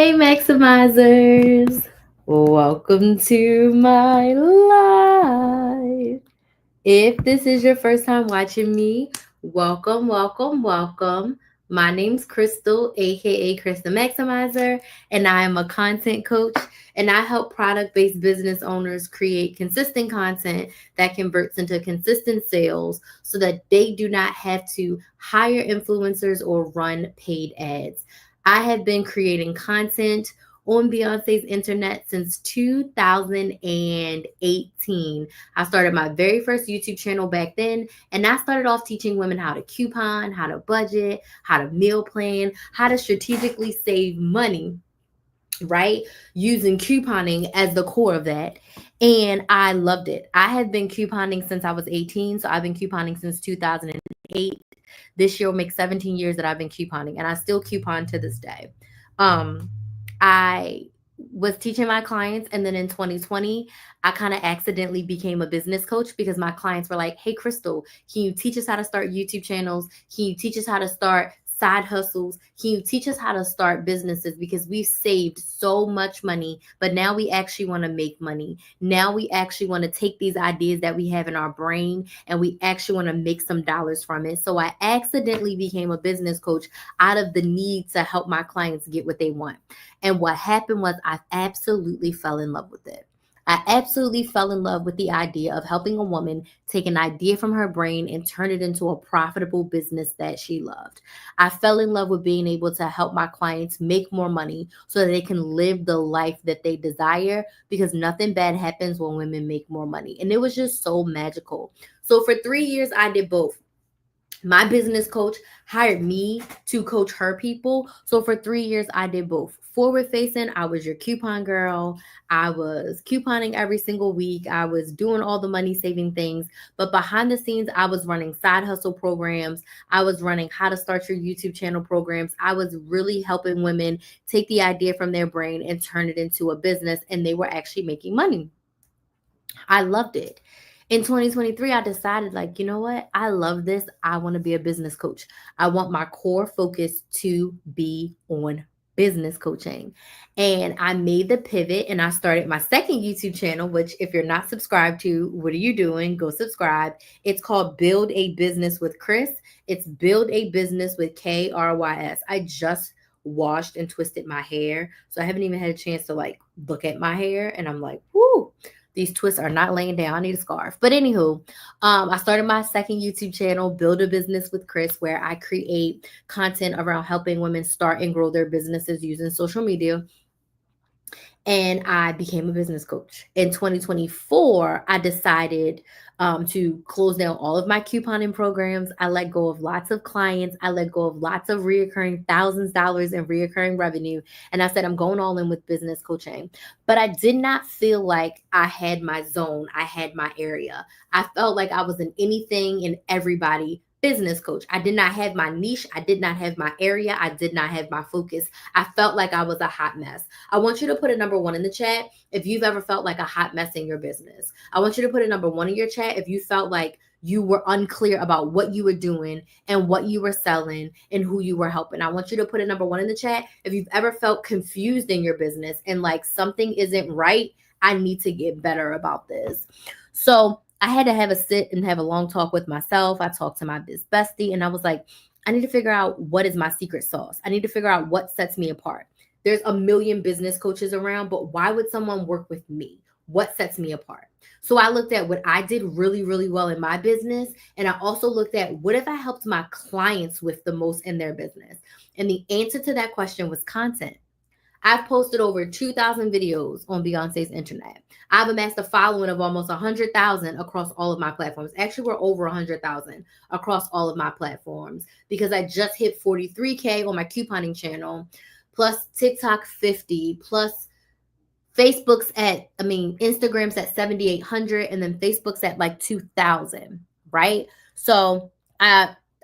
Hey, Maximizers! Welcome to my live. If this is your first time watching me, welcome, welcome, welcome. My name's Crystal, aka Crystal Maximizer, and I am a content coach. And I help product based business owners create consistent content that converts into consistent sales so that they do not have to hire influencers or run paid ads. I have been creating content on Beyonce's internet since 2018. I started my very first YouTube channel back then, and I started off teaching women how to coupon, how to budget, how to meal plan, how to strategically save money, right? Using couponing as the core of that. And I loved it. I have been couponing since I was 18. So I've been couponing since 2008. This year will make 17 years that I've been couponing, and I still coupon to this day. Um, I was teaching my clients, and then in 2020, I kind of accidentally became a business coach because my clients were like, "Hey, Crystal, can you teach us how to start YouTube channels? Can you teach us how to start side hustles? Can you teach us how to start businesses? Because we've saved so much money, but now we actually want to make money. Now we actually want to take these ideas that we have in our brain and we actually want to make some dollars from it." So I accidentally became a business coach out of the need to help my clients get what they want. And what happened was I absolutely fell in love with it. I absolutely fell in love with the idea of helping a woman take an idea from her brain and turn it into a profitable business that she loved. I fell in love with being able to help my clients make more money so that they can live the life that they desire, because nothing bad happens when women make more money. And it was just so magical. So for 3 years, I did both. My business coach hired me to coach her people. So for 3 years, I did both. Forward facing, I was your coupon girl. I was couponing every single week. I was doing all the money saving things. But behind the scenes, I was running side hustle programs. I was running how to start your YouTube channel programs. I was really helping women take the idea from their brain and turn it into a business. And they were actually making money. I loved it. In 2023, I decided, like, you know what? I love this. I want to be a business coach. I want my core focus to be on business coaching. And I made the pivot and I started my second YouTube channel, which, if you're not subscribed to, what are you doing? Go subscribe. It's called Build a Business with Chris. It's Build a Business with KRYS. I just washed and twisted my hair. So I haven't even had a chance to like look at my hair. And I'm like, whoo, these twists are not laying down. I need a scarf. But anywho, I started my second YouTube channel, Build a Business with Chris, where I create content around helping women start and grow their businesses using social media. And I became a business coach. In 2024, I decided to close down all of my couponing programs. I let go of lots of clients. I let go of lots of reoccurring thousands of dollars in reoccurring revenue. And I said, I'm going all in with business coaching. But I did not feel like I had my zone. I had my area. I felt like I was an anything and everybody business coach. I did not have my niche. I did not have my area. I did not have my focus. I felt like I was a hot mess. I want you to put a number one in the chat if you've ever felt like a hot mess in your business. I want you to put a number one in your chat if you felt like you were unclear about what you were doing and what you were selling and who you were helping. I want you to put a number one in the chat if you've ever felt confused in your business and like something isn't right. I need to get better about this. So I had to have a sit and have a long talk with myself. I talked to my biz bestie and I was like, I need to figure out what is my secret sauce. I need to figure out what sets me apart. There's a million business coaches around, but why would someone work with me? What sets me apart? So I looked at what I did really, really well in my business. And I also looked at what if I helped my clients with the most in their business? And the answer to that question was content. I've posted over 2,000 videos on Beyonce's internet. I've amassed a following of almost 100,000 across all of my platforms. Actually, we're over 100,000 across all of my platforms because I just hit 43K on my couponing channel, plus TikTok 50, plus Instagram's at 7,800, and then Facebook's at like 2,000, right? So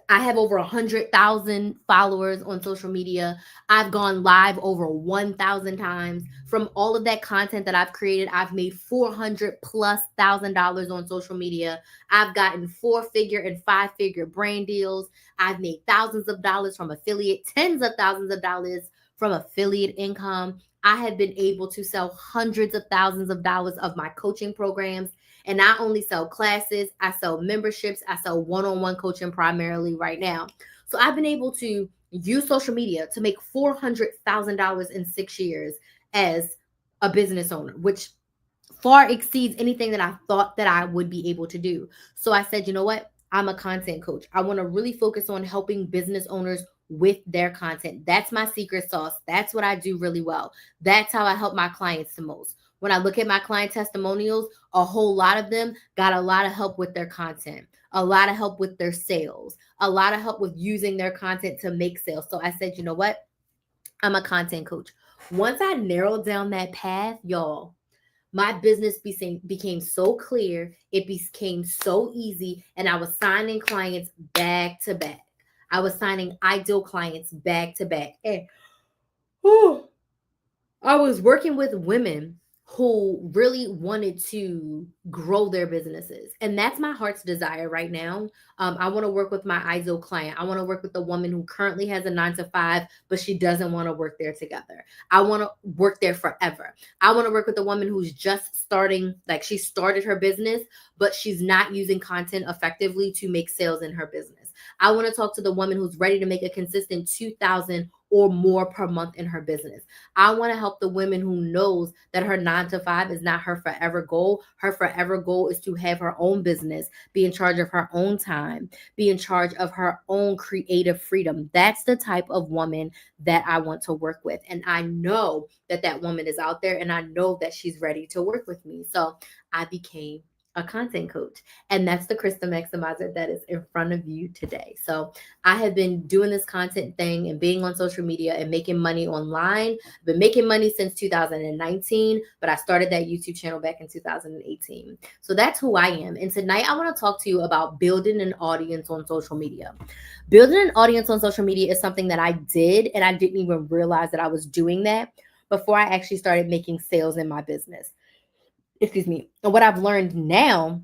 I have over 100,000 followers on social media. I've gone live over 1,000 times. From all of that content that I've created, I've made $400,000+ on social media. I've gotten 4-figure and 5-figure brand deals. I've made thousands of dollars from affiliate, tens of thousands of dollars from affiliate income. I have been able to sell hundreds of thousands of dollars of my coaching programs. And I only sell classes, I sell memberships, I sell one on one coaching primarily right now. So I've been able to use social media to make $400,000 in 6 years as a business owner, which far exceeds anything that I thought that I would be able to do. So I said, you know what? I'm a content coach. I want to really focus on helping business owners with their content. That's my secret sauce. That's what I do really well. That's how I help my clients the most. When I look at my client testimonials, a whole lot of them got a lot of help with their content, a lot of help with their sales, a lot of help with using their content to make sales. So I said, you know what? I'm a content coach. Once I narrowed down that path, y'all, my business became so clear, it became so easy, and I was signing clients back to back. I was signing ideal clients back to back. And whew, I was working with women who really wanted to grow their businesses. And that's my heart's desire right now. I want to work with my ideal client. I want to work with the woman who currently has a 9 to 5, but she doesn't want to work there together. I want to work there forever. I want to work with a woman who's just starting, like she started her business, but she's not using content effectively to make sales in her business. I want to talk to the woman who's ready to make a consistent 2,000 or more per month in her business. I want to help the women who knows that her 9 to 5 is not her forever goal. Her forever goal is to have her own business, be in charge of her own time, be in charge of her own creative freedom. That's the type of woman that I want to work with. And I know that that woman is out there and I know that she's ready to work with me. So I became a content coach. And that's the Krista Maximizer that is in front of you today. So I have been doing this content thing and being on social media and making money online. I've been making money since 2019, but I started that YouTube channel back in 2018. So that's who I am. And tonight I want to talk to you about building an audience on social media. Building an audience on social media is something that I did, and I didn't even realize that I was doing that before I actually started making sales in my business. Excuse me. And what I've learned now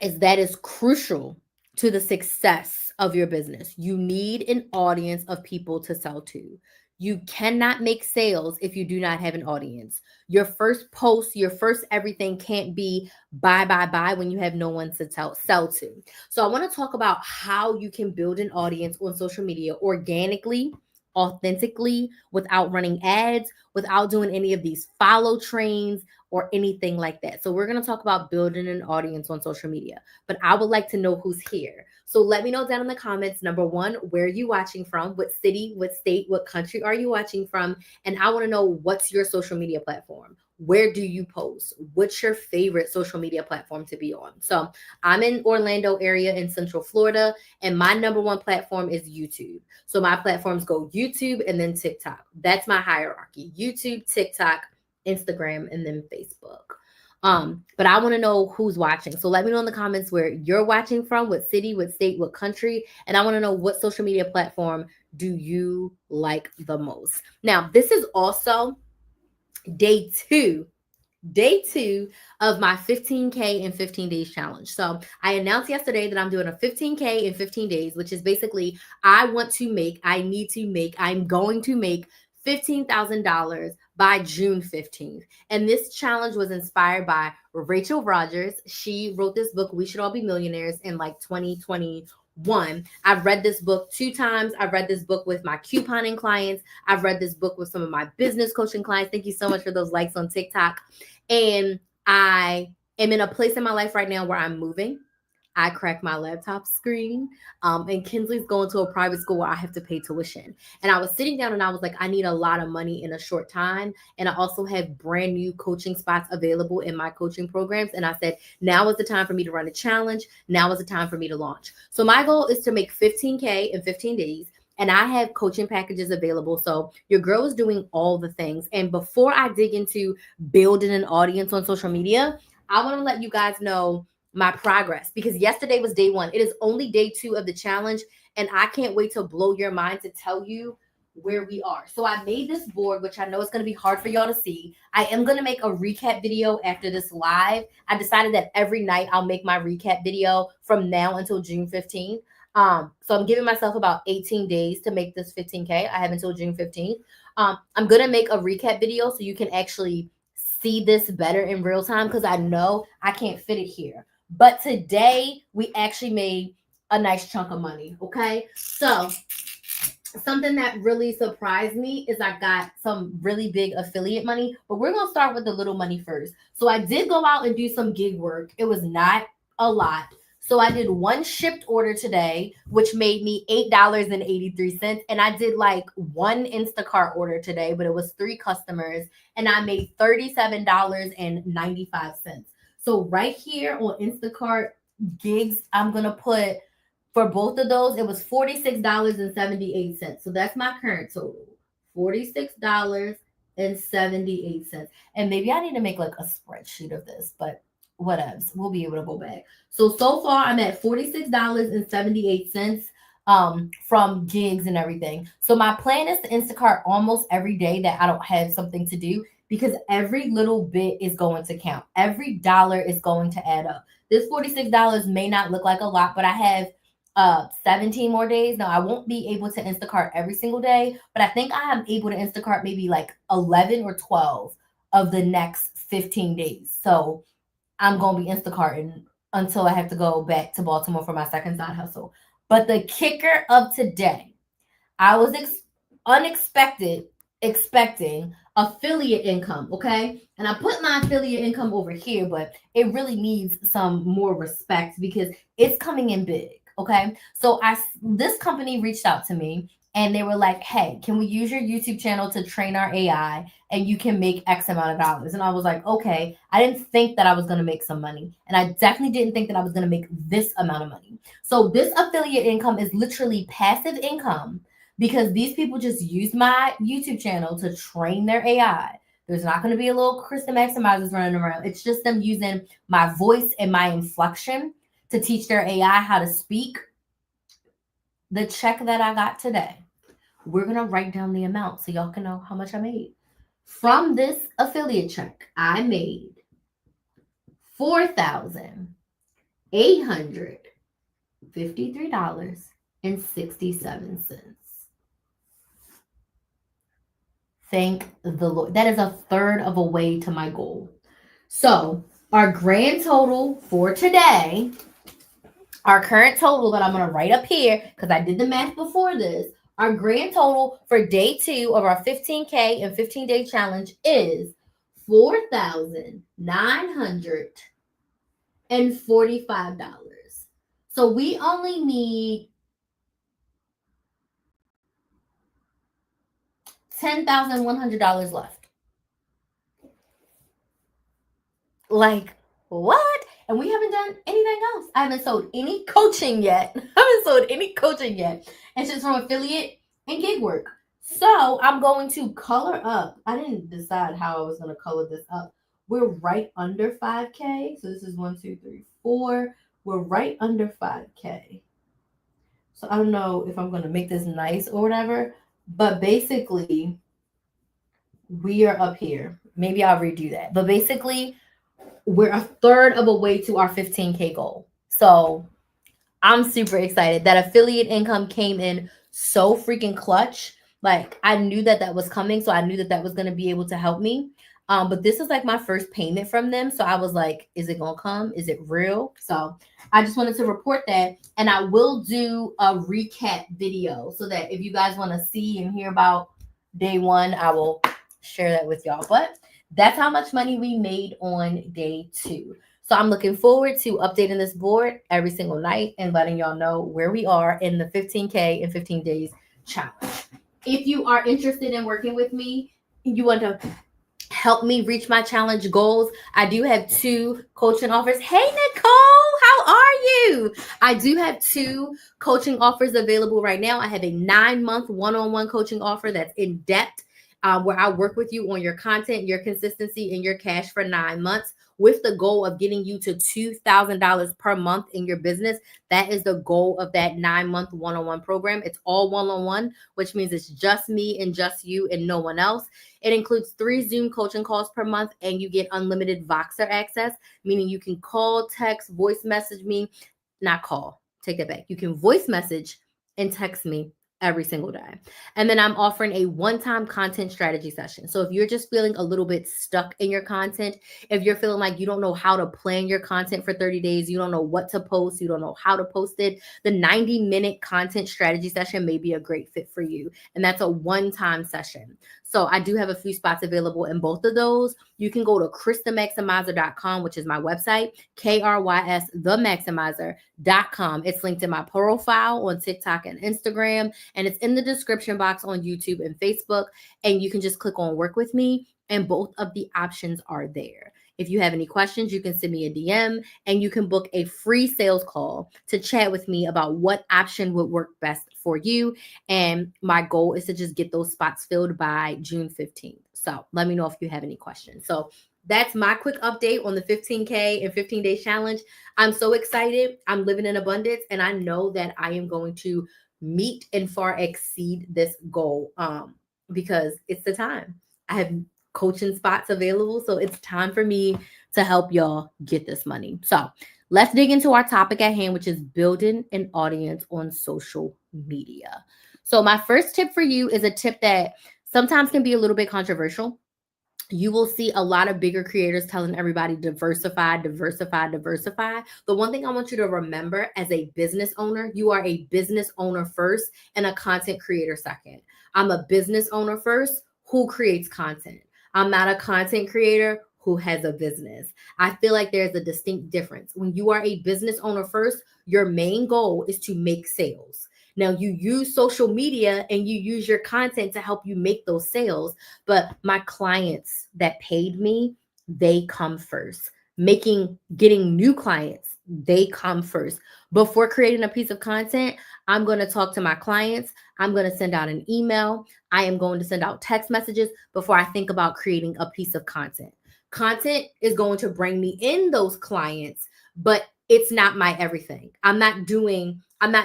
is that is crucial to the success of your business. You need an audience of people to sell to. You cannot make sales if you do not have an audience. Your first post, your first everything can't be buy when you have no one to sell to. So I want to talk about how you can build an audience on social media organically, authentically, without running ads, without doing any of these follow trains or anything like that. So we're going to talk about building an audience on social media, but I would like to know who's here. So let me know down in the comments, number one, where are you watching from? What city, what state, what country are you watching from? And I want to know, what's your social media platform? Where do you post? What's your favorite social media platform to be on? So I'm in Orlando area in Central Florida, and my number one platform is YouTube. So my platforms go YouTube and then TikTok. That's my hierarchy: YouTube, TikTok, Instagram, and then Facebook. But I want to know who's watching. So let me know in the comments where you're watching from, what city, what state, what country, and I want to know, what social media platform do you like the most? Now, this is also day two of my 15K in 15 days challenge. So I announced yesterday that I'm doing a 15K in 15 days, which is basically I'm going to make $15,000 by June 15th. And this challenge was inspired by Rachel Rodgers. She wrote this book, We Should All Be Millionaires, in like 2021. I've read this book 2 times. I've read this book with my couponing clients. I've read this book with some of my business coaching clients. Thank you so much for those likes on TikTok. And I am in a place in my life right now where I'm moving. I cracked my laptop screen, and Kinsley's going to a private school where I have to pay tuition. And I was sitting down and I was like, I need a lot of money in a short time. And I also have brand new coaching spots available in my coaching programs. And I said, now is the time for me to run a challenge. Now is the time for me to launch. So my goal is to make 15K in 15 days. And I have coaching packages available. So your girl is doing all the things. And before I dig into building an audience on social media, I want to let you guys know my progress, because yesterday was day 1. It is only day 2 of the challenge, and I can't wait to blow your mind to tell you where we are. So I made this board, which I know is going to be hard for y'all to see. I am going to make a recap video after this live. I decided that every night I'll make my recap video from now until June 15th. So I'm giving myself about 18 days to make this 15K. I have until June 15th. I'm gonna make a recap video so you can actually see this better in real time, because I know I can't fit it here. But today we actually made a nice chunk of money. Okay, so something that really surprised me is I got some really big affiliate money, but we're going to start with the little money first. So I did go out and do some gig work. It was not a lot. So I did one shipped order today, which made me $8.83. And I did like one Instacart order today, but it was 3 customers, and I made $37.95. So right here on Instacart gigs, I'm going to put, for both of those, it was $46.78. So that's my current total. $46.78. And maybe I need to make like a spreadsheet of this, but whatevs. We'll be able to go back. So far I'm at $46.78 from gigs and everything. So my plan is to Instacart almost every day that I don't have something to do, because every little bit is going to count. Every dollar is going to add up. This $46 may not look like a lot, but I have 17 more days. Now I won't be able to Instacart every single day, but I think I am able to Instacart maybe like 11 or 12 of the next 15 days. So I'm going to be Instacarting until I have to go back to Baltimore for my second side hustle. But the kicker of today, I was expecting affiliate income, okay? And I put my affiliate income over here, but it really needs some more respect because it's coming in big. Okay, so this company reached out to me and they were like, "Hey, can we use your YouTube channel to train our AI and you can make X amount of dollars?" And I was like, "Okay." I didn't think that I was going to make some money, and I definitely didn't think that I was going to make this amount of money. So this affiliate income is literally passive income because these people just use my YouTube channel to train their AI. There's not going to be a little Kristen Maximizers running around. It's just them using my voice and my inflection to teach their AI how to speak. The check that I got today, we're going to write down the amount so y'all can know how much I made. From this affiliate check, I made $4,853.67. Thank the Lord. That is a third of a way to my goal. So our grand total for today, our current total that I'm going to write up here, because I did the math before this, our grand total for day 2 of our 15K and 15-day challenge is $4,945. So we only need $10,100 left. Like, what? And we haven't done anything else. I haven't sold any coaching yet. It's just from affiliate and gig work. So I'm going to color up. I didn't decide how I was going to color this up. We're right under 5K. So this is 1, 2, 3, 4. We're right under 5K. So I don't know if I'm going to make this nice or whatever. But basically, we are up here. Maybe I'll redo that. But basically, we're a third of a way to our 15K goal. So I'm super excited. That affiliate income came in so freaking clutch. Like, I knew that was coming. So I knew that was going to be able to help me. But this is like my first payment from them. So I was like, is it going to come? Is it real? So I just wanted to report that. And I will do a recap video so that if you guys want to see and hear about day 1, I will share that with y'all. But that's how much money we made on day 2. So I'm looking forward to updating this board every single night and letting y'all know where we are in the 15K and 15 days challenge. If you are interested in working with me, you want to help me reach my challenge goals, I do have 2 coaching offers. Hey, Nicole, how are you? I do have 2 coaching offers available right now. I have a 9-month one-on-one coaching offer that's in depth, where I work with you on your content, your consistency, and your cash for 9 months with the goal of getting you to $2,000 per month in your business. That is the goal of that 9-month one-on-one program. It's all one-on-one, which means it's just me and just you and no one else. It includes 3 Zoom coaching calls per month, and you get unlimited Voxer access, meaning you can call, text, voice message me, not call. take that back. You can voice message and text me every single day. And then I'm offering a one-time content strategy session. So if you're just feeling a little bit stuck in your content, if you're feeling like you don't know how to plan your content for 30 days, you don't know what to post, you don't know how to post it, the 90-minute content strategy session may be a great fit for you. And that's a one-time session. So I do have a few spots available in both of those. You can go to KrysTheMaximizer.com, which is my website, KrysTheMaximizer.com. It's linked in my profile on TikTok and Instagram, and it's in the description box on YouTube and Facebook. And you can just click on work with me, and both of the options are there. If you have any questions, you can send me a DM, and you can book a free sales call to chat with me about what option would work best for you. And my goal is to just get those spots filled by June 15th. So let me know if you have any questions. So that's my quick update on the 15K and 15 days challenge. I'm so excited. I'm living in abundance, and I know that I am going to meet and far exceed this goal because it's the time. I have coaching spots available, so it's time for me to help y'all get this money. So let's dig into our topic at hand, which is building an audience on social media. So my first tip for you is a tip that sometimes can be a little bit controversial. You will see a lot of bigger creators telling everybody diversify, diversify, diversify. The one thing I want you to remember as a business owner, you are a business owner first and a content creator second. I'm a business owner first who creates content. I'm not a content creator who has a business. I feel like there's a distinct difference. When you are a business owner first, your main goal is to make sales. Now, you use social media and you use your content to help you make those sales. But my clients that paid me, they come first. Getting new clients, they come first. Before creating a piece of content, I'm going to talk to my clients. I'm going to send out an email. I am going to send out text messages before I think about creating a piece of content. Content is going to bring me in those clients, but it's not my everything. I'm not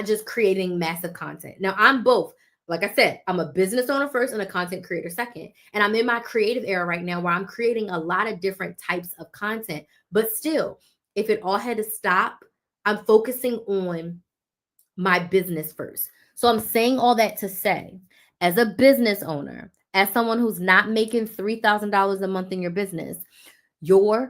just creating massive content. Now, I'm both. Like I said, I'm a business owner first and a content creator second. And I'm in my creative era right now where I'm creating a lot of different types of content. But still, if it all had to stop, I'm focusing on my business first. So I'm saying all that to say, as a business owner, as someone who's not making $3,000 a month in your business,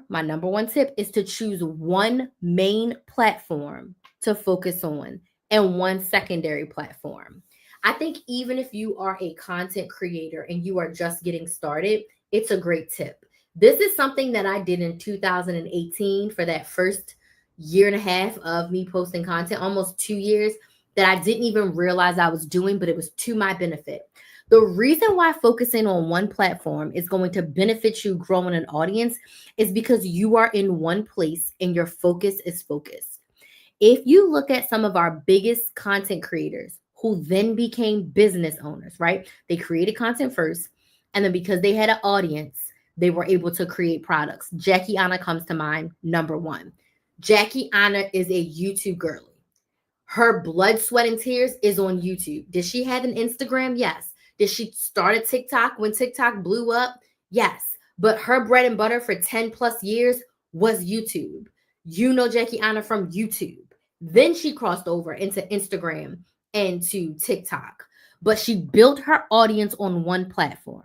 my number one tip is to choose one main platform to focus on and one secondary platform. I think even if you are a content creator and you are just getting started, it's a great tip. This is something that I did in 2018 for that first year and a half of me posting content, almost 2 years, that I didn't even realize I was doing, but it was to my benefit. The reason why focusing on one platform is going to benefit you growing an audience is because you are in one place and your focus is focused. If you look at some of our biggest content creators who then became business owners, right? They created content first, and then because they had an audience, they were able to create products. Jackie Aina comes to mind, number one. Jackie Aina is a YouTube girlie. Her blood, sweat, and tears is on YouTube. Did she have an Instagram? Yes. Did she start a TikTok when TikTok blew up? Yes. But her bread and butter for 10 plus years was YouTube. You know Jackie Aina from YouTube. Then she crossed over into Instagram and to TikTok. But she built her audience on one platform.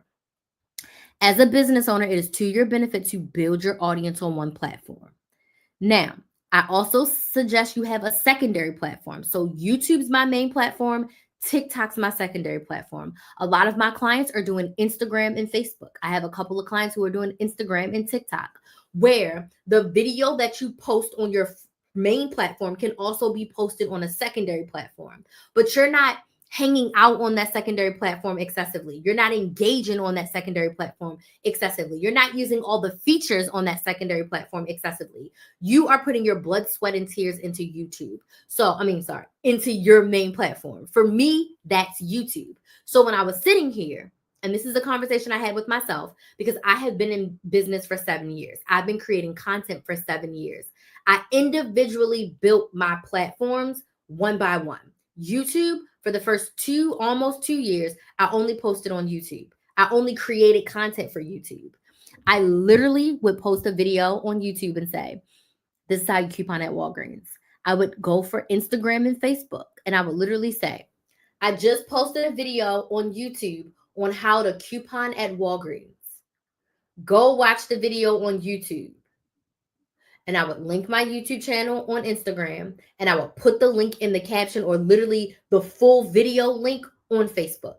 As a business owner, it is to your benefit to build your audience on one platform. Now, I also suggest you have a secondary platform. So YouTube's my main platform. TikTok's my secondary platform. A lot of my clients are doing Instagram and Facebook. I have a couple of clients who are doing Instagram and TikTok, where the video that you post on your main platform can also be posted on a secondary platform. But you're not hanging out on that secondary platform excessively. You're not engaging on that secondary platform excessively. You're not using all the features on that secondary platform excessively. You are putting your blood, sweat, and tears into YouTube. Into your main platform. For me, that's YouTube. So when I was sitting here, and this is a conversation I had with myself because I have been in business for 7 years. I've been creating content for 7 years. I individually built my platforms one by one. YouTube, for the first almost 2 years, I only posted on YouTube. I only created content for YouTube. I literally would post a video on YouTube and say, this is how you coupon at Walgreens. I would go for Instagram and Facebook, and I would literally say, I just posted a video on YouTube on how to coupon at Walgreens. Go watch the video on YouTube. And I would link my YouTube channel on Instagram, and I would put the link in the caption or literally the full video link on Facebook.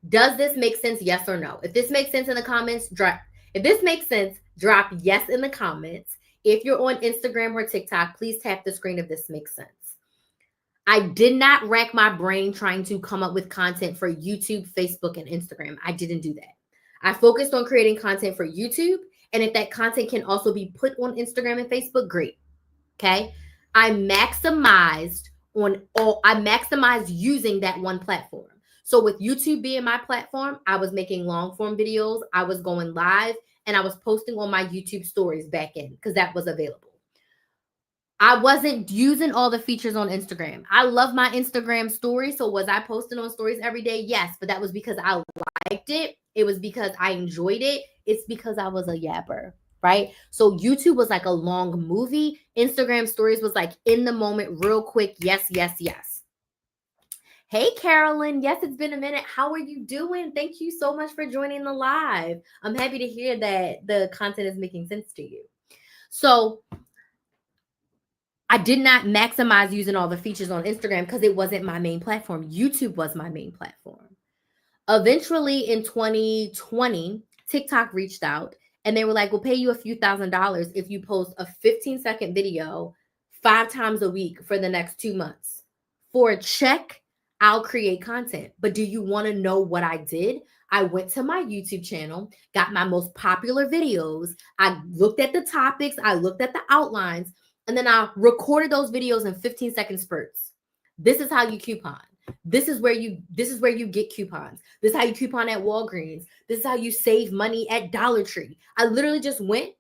Does this make sense? Yes or no? If this makes sense in the comments, drop. If this makes sense, drop yes in the comments. If you're on Instagram or TikTok, please tap the screen if this makes sense. I did not rack my brain trying to come up with content for YouTube, Facebook, and Instagram. I didn't do that. I focused on creating content for YouTube. And if that content can also be put on Instagram and Facebook, great. Okay. I maximized using that one platform. So with YouTube being my platform, I was making long form videos. I was going live and I was posting on my YouTube stories back in because that was available. I wasn't using all the features on Instagram. I love my Instagram stories. So was I posting on stories every day? Yes, but that was because I liked it. It was because I enjoyed it. It's because I was a yapper, right? So YouTube was like a long movie. Instagram stories was like in the moment, real quick. Yes, yes, yes. Hey, Carolyn. Yes, it's been a minute. How are you doing? Thank you so much for joining the live. I'm happy to hear that the content is making sense to you. So I did not maximize using all the features on Instagram because it wasn't my main platform. YouTube was my main platform. Eventually in 2020, TikTok reached out and they were like, we'll pay you a few $1,000s if you post a 15-second video 5 times a week for the next 2 months. For a check, I'll create content. But do you want to know what I did? I went to my YouTube channel, got my most popular videos. I looked at the topics, I looked at the outlines, and then I recorded those videos in 15-second spurts. This is how you coupon. This is where you get coupons. This is how you coupon at Walgreens. This is how you save money at Dollar Tree. I literally just went,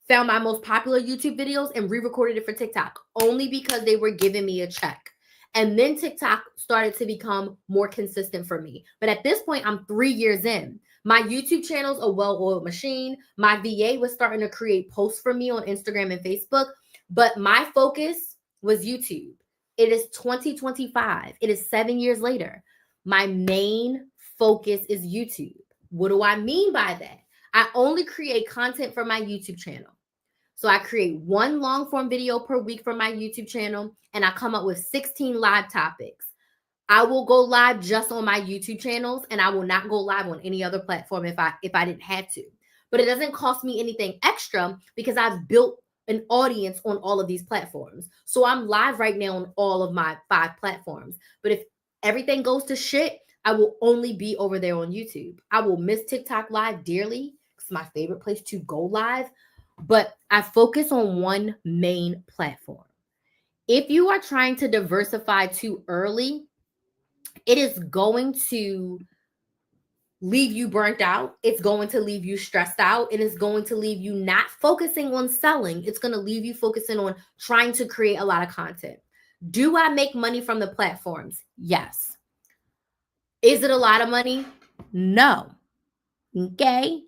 found my most popular YouTube videos and re-recorded it for TikTok only because they were giving me a check. And then TikTok started to become more consistent for me. But at this point, I'm 3 years in. My YouTube channel's a well-oiled machine. My VA was starting to create posts for me on Instagram and Facebook, but my focus was YouTube. It is 2025. It is 7 years later. My main focus is YouTube. What do I mean by that? I only create content for my YouTube channel. So I create one long form video per week for my YouTube channel, and I come up with 16 live topics. I will go live just on my YouTube channels, and I will not go live on any other platform if I didn't have to. But it doesn't cost me anything extra because I've built an audience on all of these platforms. So I'm live right now on all of my 5 platforms. But if everything goes to shit, I will only be over there on YouTube. I will miss TikTok live dearly. It's my favorite place to go live. But I focus on one main platform. If you are trying to diversify too early, it is going to leave you burnt out. It's going to leave you stressed out. It is going to leave you not focusing on selling. It's going to leave you focusing on trying to create a lot of content. Do I make money from the platforms? Yes. Is it a lot of money? No. Okay.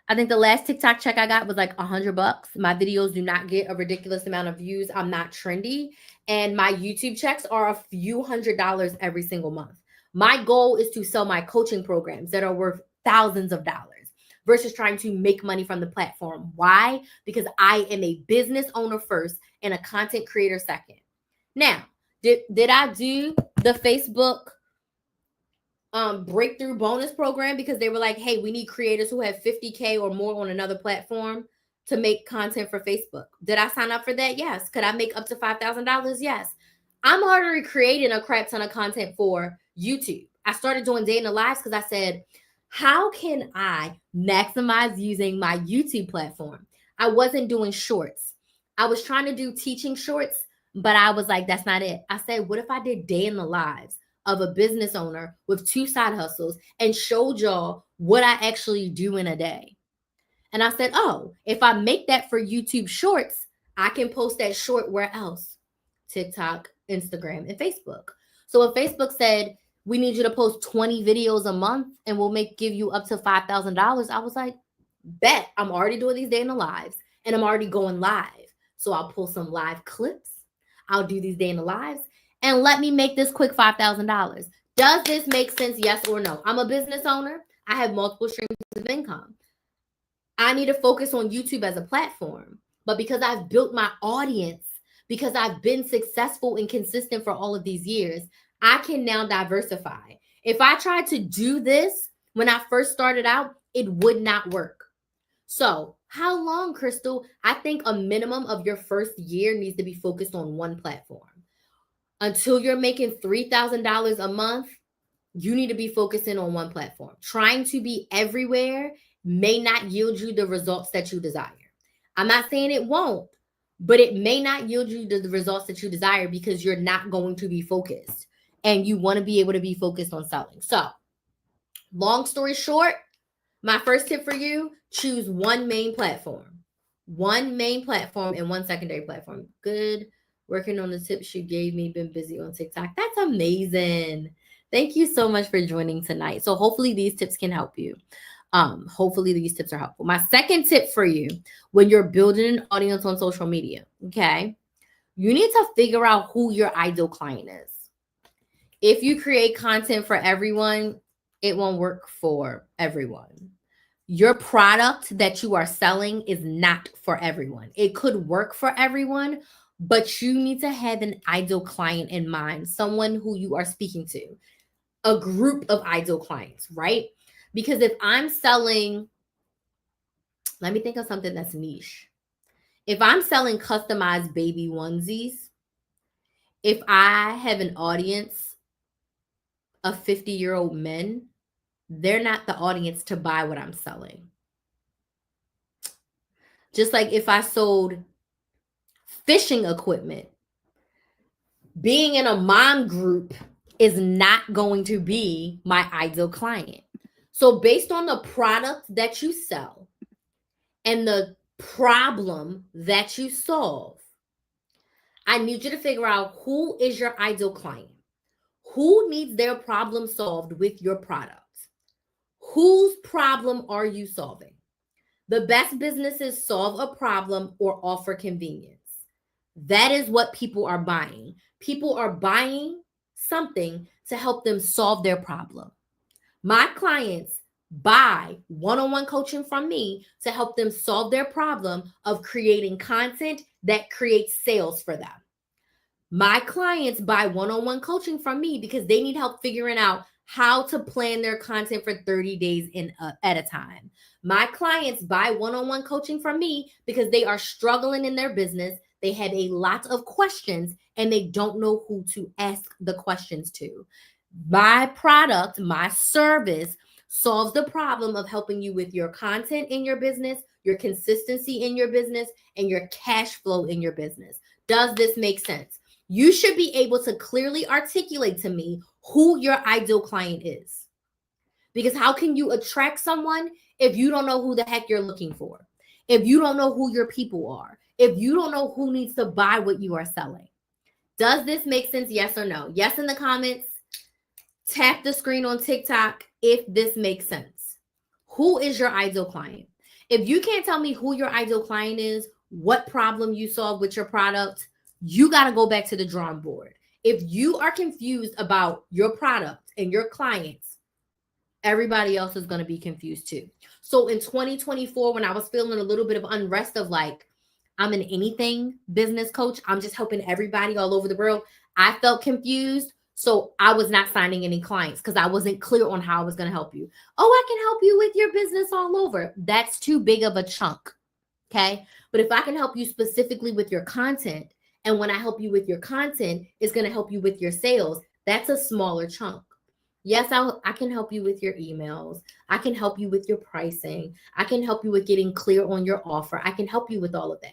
I think the last TikTok check I got was like $100. My videos do not get a ridiculous amount of views. I'm not trendy. And my YouTube checks are a few $100s every single month. My goal is to sell my coaching programs that are worth thousands of dollars versus trying to make money from the platform. Why? Because I am a business owner first and a content creator second. Now, did I do the Facebook breakthrough bonus program because they were like, hey, we need creators who have 50K or more on another platform to make content for Facebook? Did I sign up for that? Yes. Could I make up to $5,000? Yes. I'm already creating a crap ton of content for YouTube. I started doing day in the lives because I said, how can I maximize using my YouTube platform? I wasn't doing shorts. I was trying to do teaching shorts, but I was like, that's not it. I said, what if I did day in the lives of a business owner with 2 side hustles and showed y'all what I actually do in a day? And I said, oh, if I make that for YouTube shorts, I can post that short where else? TikTok, Instagram, and Facebook. So if Facebook said, we need you to post 20 videos a month and we'll give you up to $5,000, I was like, bet. I'm already doing these day in the lives and I'm already going live. So I'll pull some live clips. I'll do these day in the lives, and let me make this quick $5,000. Does this make sense? Yes or no? I'm a business owner. I have multiple streams of income. I need to focus on YouTube as a platform. But because I've built my audience, because I've been successful and consistent for all of these years, I can now diversify. If I tried to do this when I first started out, it would not work. So how long, Crystal? I think a minimum of your first year needs to be focused on one platform. Until you're making $3,000 a month, you need to be focusing on one platform. Trying to be everywhere may not yield you the results that you desire. I'm not saying it won't, but it may not yield you the results that you desire because you're not going to be focused and you want to be able to be focused on selling. So, long story short, my first tip for you, choose one main platform. One main platform and one secondary platform. Good. Working on the tips you gave me, been busy on TikTok. That's amazing. Thank you so much for joining tonight. So hopefully these tips can help you. Hopefully these tips are helpful. My second tip for you when you're building an audience on social media, okay, you need to figure out who your ideal client is. If you create content for everyone, it won't work for everyone. Your product that you are selling is not for everyone. It could work for everyone, but you need to have an ideal client in mind, someone who you are speaking to, a group of ideal clients, right? Because if I'm selling, let me think of something that's niche. If I'm selling customized baby onesies, if I have an audience of 50-year-old men, they're not the audience to buy what I'm selling. Just like if I sold fishing equipment, being in a mom group is not going to be my ideal client. So based on the product that you sell and the problem that you solve, I need you to figure out who is your ideal client. Who needs their problem solved with your product? Whose problem are you solving? The best businesses solve a problem or offer convenience. That is what people are buying. People are buying something to help them solve their problem. My clients buy one-on-one coaching from me to help them solve their problem of creating content that creates sales for them. My clients buy one-on-one coaching from me because they need help figuring out how to plan their content for 30 days at a time. My clients buy one-on-one coaching from me because they are struggling in their business. They have a lot of questions and they don't know who to ask the questions to. My product, my service solves the problem of helping you with your content in your business, your consistency in your business, and your cash flow in your business. Does this make sense? You should be able to clearly articulate to me who your ideal client is. Because how can you attract someone if you don't know who the heck you're looking for? If you don't know who your people are? If you don't know who needs to buy what you are selling? Does this make sense? Yes or no? Yes in the comments. Tap the screen on TikTok if this makes sense. Who is your ideal client? If you can't tell me who your ideal client is, what problem you solve with your product, you got to go back to the drawing board. If you are confused about your product and your clients, everybody else is going to be confused too. So in 2024, when I was feeling a little bit of unrest of like, I'm an anything business coach, I'm just helping everybody all over the world, I felt confused. So I was not signing any clients because I wasn't clear on how I was going to help you. Oh, I can help you with your business all over. That's too big of a chunk. Okay. But if I can help you specifically with your content, and when I help you with your content, it's going to help you with your sales, that's a smaller chunk. Yes, I can help you with your emails. I can help you with your pricing. I can help you with getting clear on your offer. I can help you with all of that.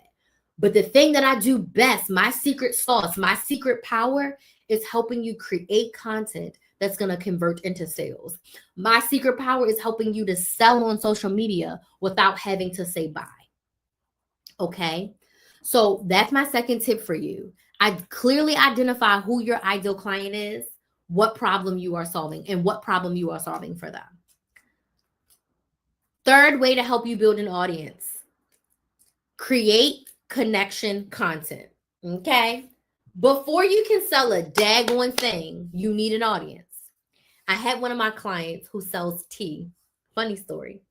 But the thing that I do best, my secret sauce, my secret power is helping you create content that's going to convert into sales. My secret power is helping you to sell on social media without having to say bye. Okay? So that's my second tip for you. I clearly identify who your ideal client is, what problem you are solving, and what problem you are solving for them. Third way to help you build an audience, create connection content. Okay? Before you can sell a daggone thing, you need an audience. I had one of my clients who sells tea. Funny story.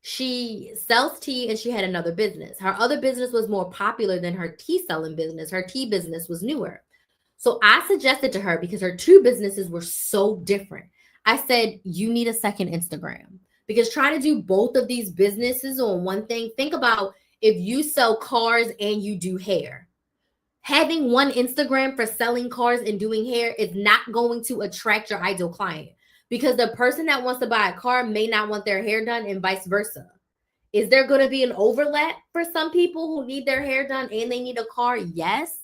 She sells tea and she had another business. Her other business was more popular than her tea selling business. Her tea business was newer. So I suggested to her, because her two businesses were so different, I said, you need a second Instagram, because trying to do both of these businesses on one thing, think about if you sell cars and you do hair. Having one Instagram for selling cars and doing hair is not going to attract your ideal client, because the person that wants to buy a car may not want their hair done and vice versa. Is there going to be an overlap for some people who need their hair done and they need a car? Yes.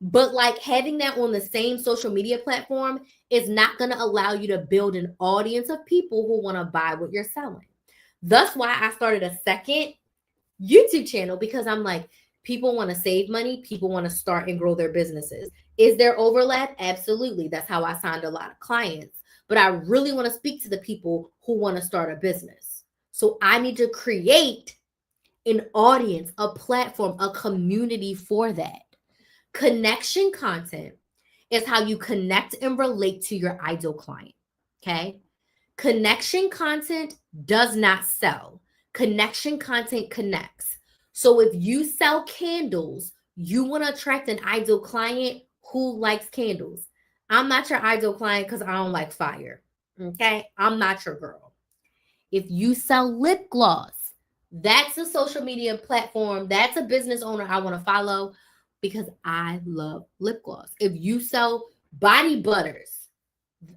But like having that on the same social media platform is not going to allow you to build an audience of people who want to buy what you're selling. That's why I started a second YouTube channel, because I'm like, people want to save money. People want to start and grow their businesses. Is there overlap? Absolutely. That's how I signed a lot of clients. But I really want to speak to the people who want to start a business. So I need to create an audience, a platform, a community for that. Connection content is how you connect and relate to your ideal client. Okay. Connection content does not sell. Connection content connects. So if you sell candles, you want to attract an ideal client who likes candles. I'm not your ideal client because I don't like fire. Okay. I'm not your girl. If you sell lip gloss, that's a social media platform. That's a business owner I want to follow, because I love lip gloss. If you sell body butters,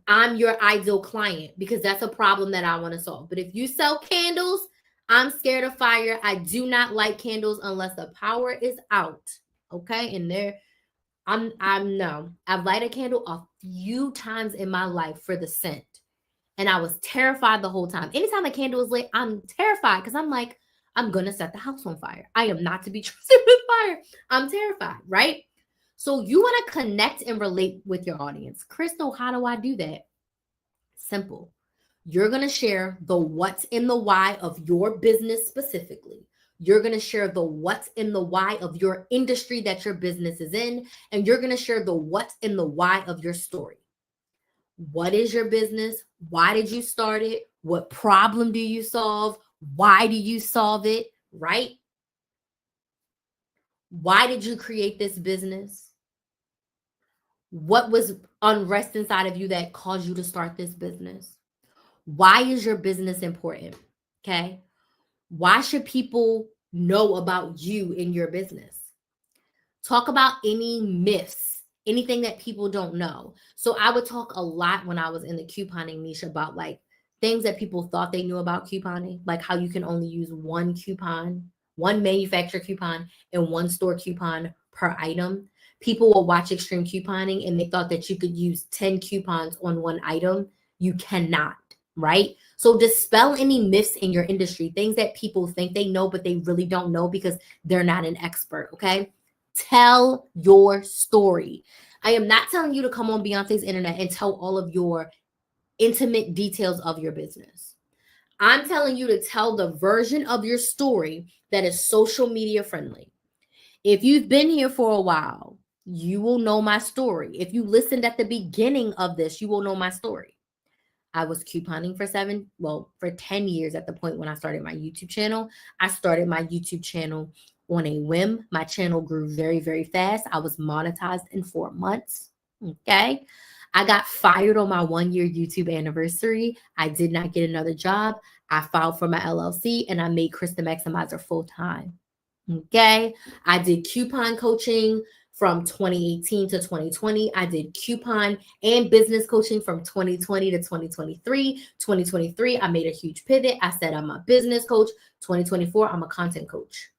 I'm your ideal client, because that's a problem that I want to solve. But if you sell candles, I'm scared of fire. I do not like candles unless the power is out. Okay. And there, I'm no. I've lighted a candle a few times in my life for the scent. And I was terrified the whole time. Anytime a candle is lit, I'm terrified, because I'm like, I'm going to set the house on fire. I am not to be trusted with fire. I'm terrified, right? So you want to connect and relate with your audience. Crystal, how do I do that? Simple. You're going to share the what's in the why of your business specifically. You're going to share the what's in the why of your industry that your business is in. And you're going to share the what's in the why of your story. What is your business? Why did you start it? What problem do you solve? Why do you solve it? Right? Why did you create this business? What was unrest inside of you that caused you to start this business? Why is your business important? Okay. Why should people know about you in your business? Talk about any myths, anything that people don't know. So I would talk a lot when I was in the couponing niche about like things that people thought they knew about couponing, like how you can only use one coupon, one manufacturer coupon, and one store coupon per item. People will watch extreme couponing and they thought that you could use 10 coupons on one item. You cannot, right? So dispel any myths in your industry, things that people think they know, but they really don't know because they're not an expert, okay? Tell your story. I am not telling you to come on Beyonce's internet and tell all of your intimate details of your business. I'm telling you to tell the version of your story that is social media friendly. If you've been here for a while, you will know my story. If you listened at the beginning of this, you will know my story. I was couponing for 10 years at the point when I started my YouTube channel. I started my YouTube channel on a whim. My channel grew very, very fast. I was monetized in 4 months. Okay. I got fired on my 1-year YouTube anniversary. I did not get another job. I filed for my LLC and I made Krista Maximizer full time. Okay. I did coupon coaching from 2018 to 2020. I did coupon and business coaching from 2020 to 2023. 2023, I made a huge pivot. I said I'm a business coach. 2024, I'm a content coach.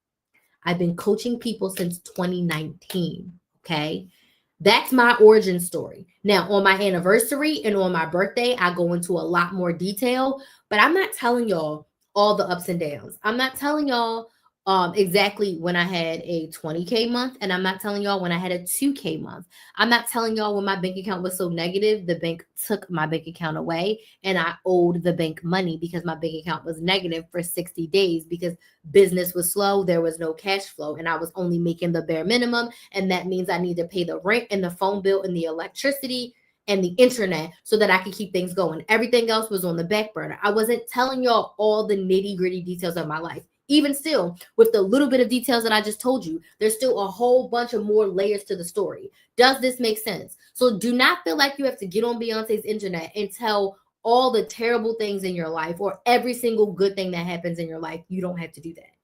I've been coaching people since 2019. Okay. That's my origin story. Now, on my anniversary and on my birthday, I go into a lot more detail, but I'm not telling y'all all the ups and downs. I'm not telling y'all exactly when I had a 20K month, and I'm not telling y'all when I had a 2K month. I'm not telling y'all when my bank account was so negative, the bank took my bank account away and I owed the bank money because my bank account was negative for 60 days because business was slow, there was no cash flow, and I was only making the bare minimum. And that means I need to pay the rent and the phone bill and the electricity and the internet so that I could keep things going. Everything else was on the back burner. I wasn't telling y'all all the nitty gritty details of my life. Even still, with the little bit of details that I just told you, there's still a whole bunch of more layers to the story. Does this make sense? So do not feel like you have to get on Beyonce's internet and tell all the terrible things in your life or every single good thing that happens in your life. You don't have to do that.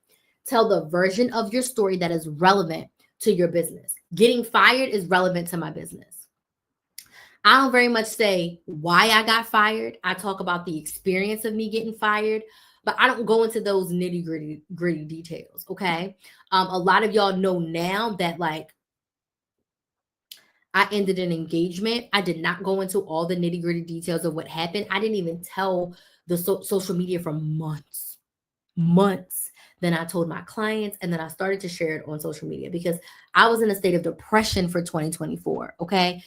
Tell the version of your story that is relevant to your business. Getting fired is relevant to my business. I don't very much say why I got fired. I talk about the experience of me getting fired, but I don't go into those nitty gritty details. Okay. A lot of y'all know now that like I ended an engagement. I did not go into all the nitty gritty details of what happened. I didn't even tell the social media for months. Then I told my clients, and then I started to share it on social media because I was in a state of depression for 2024. Okay.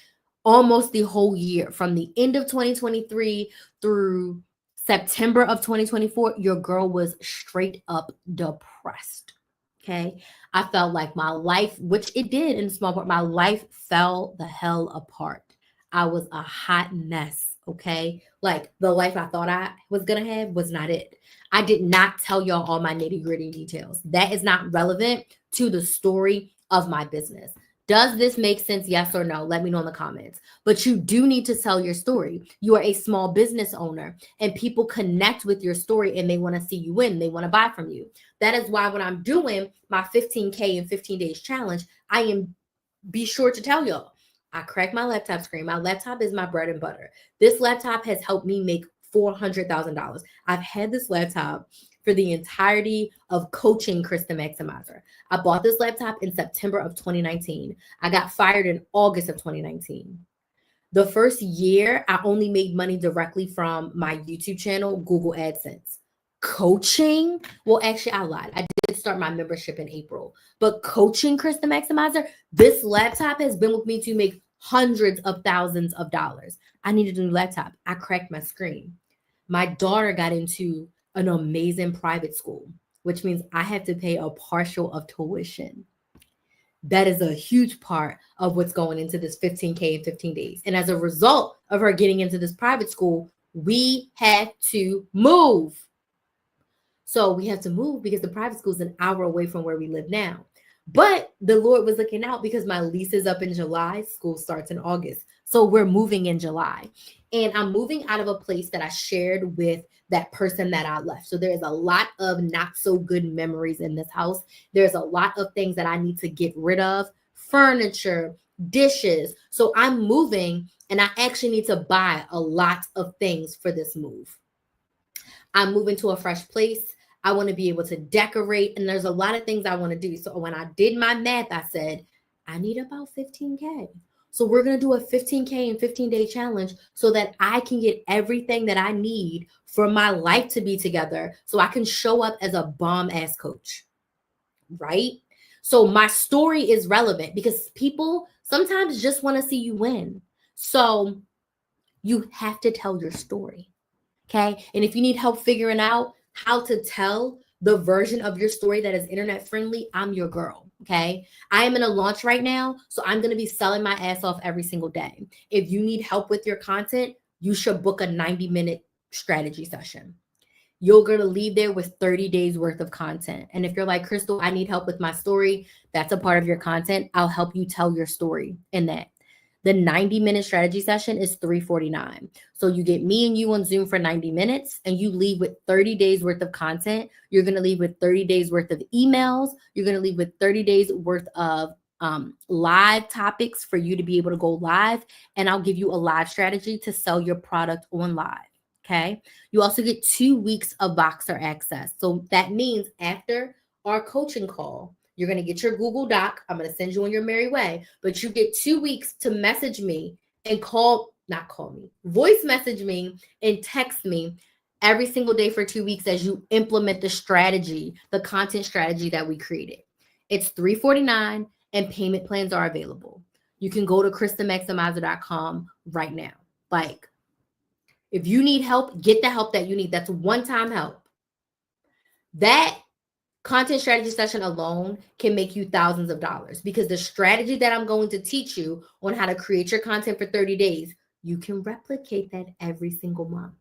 Almost the whole year from the end of 2023 through September of 2024, your girl was straight up depressed. Okay. I felt like my life, which it did in small part, my life fell the hell apart. I was a hot mess. Okay. Like the life I thought I was going to have was not it. I did not tell y'all all my nitty gritty details. That is not relevant to the story of my business. Does this make sense? Yes or no? Let me know in the comments. But you do need to tell your story. You are a small business owner and people connect with your story and they want to see you win. They want to buy from you. That is why when I'm doing my 15K in 15 days challenge, I am be sure to tell y'all, I cracked my laptop screen. My laptop is my bread and butter. This laptop has helped me make $400,000. I've had this laptop for the entirety of coaching Chris the Maximizer. I bought this laptop in September of 2019. I got fired in August of 2019. The first year, I only made money directly from my YouTube channel, Google AdSense. Coaching, well, actually, I lied. I did start my membership in April. But coaching Chris the Maximizer, this laptop has been with me to make hundreds of thousands of dollars. I needed a new laptop. I cracked my screen. My daughter got into an amazing private school, which means I have to pay a partial of tuition. That is a huge part of what's going into this 15K in 15 days. And as a result of her getting into this private school, we had to move. So we have to move because the private school is an hour away from where we live now. But the Lord was looking out because my lease is up in July. School starts in August. So we're moving in July. And I'm moving out of a place that I shared with that person that I left. So there's a lot of not so good memories in this house. There's a lot of things that I need to get rid of, furniture, dishes. So I'm moving and I actually need to buy a lot of things for this move. I'm moving to a fresh place. I want to be able to decorate, and there's a lot of things I want to do. So when I did my math, I said, I need about 15K. So we're going to do a 15K and 15-day challenge so that I can get everything that I need for my life to be together so I can show up as a bomb-ass coach, right? So my story is relevant because people sometimes just want to see you win. So you have to tell your story, okay? And if you need help figuring out how to tell the version of your story that is internet friendly, I'm your girl. Okay. I am in a launch right now. So I'm going to be selling my ass off every single day. If you need help with your content, you should book a 90-minute strategy session. You're going to leave there with 30 days worth of content. And if you're like, Crystal, I need help with my story, that's a part of your content. I'll help you tell your story in that. The 90-minute strategy session is $349. So you get me and you on Zoom for 90 minutes and you leave with 30 days worth of content. You're going to leave with 30 days worth of emails. You're going to leave with 30 days worth of live topics for you to be able to go live. And I'll give you a live strategy to sell your product on live. Okay. You also get 2 weeks of Voxer access. So that means after our coaching call, you're going to get your Google Doc. I'm going to send you on your merry way, but you get 2 weeks to message me and voice message me and text me every single day for 2 weeks as you implement the strategy, the content strategy that we created. It's $349 and payment plans are available. You can go to KristaMaximizer.com right now. Like, if you need help, get the help that you need. That's one-time help. That content strategy session alone can make you thousands of dollars, because the strategy that I'm going to teach you on how to create your content for 30 days, you can replicate that every single month.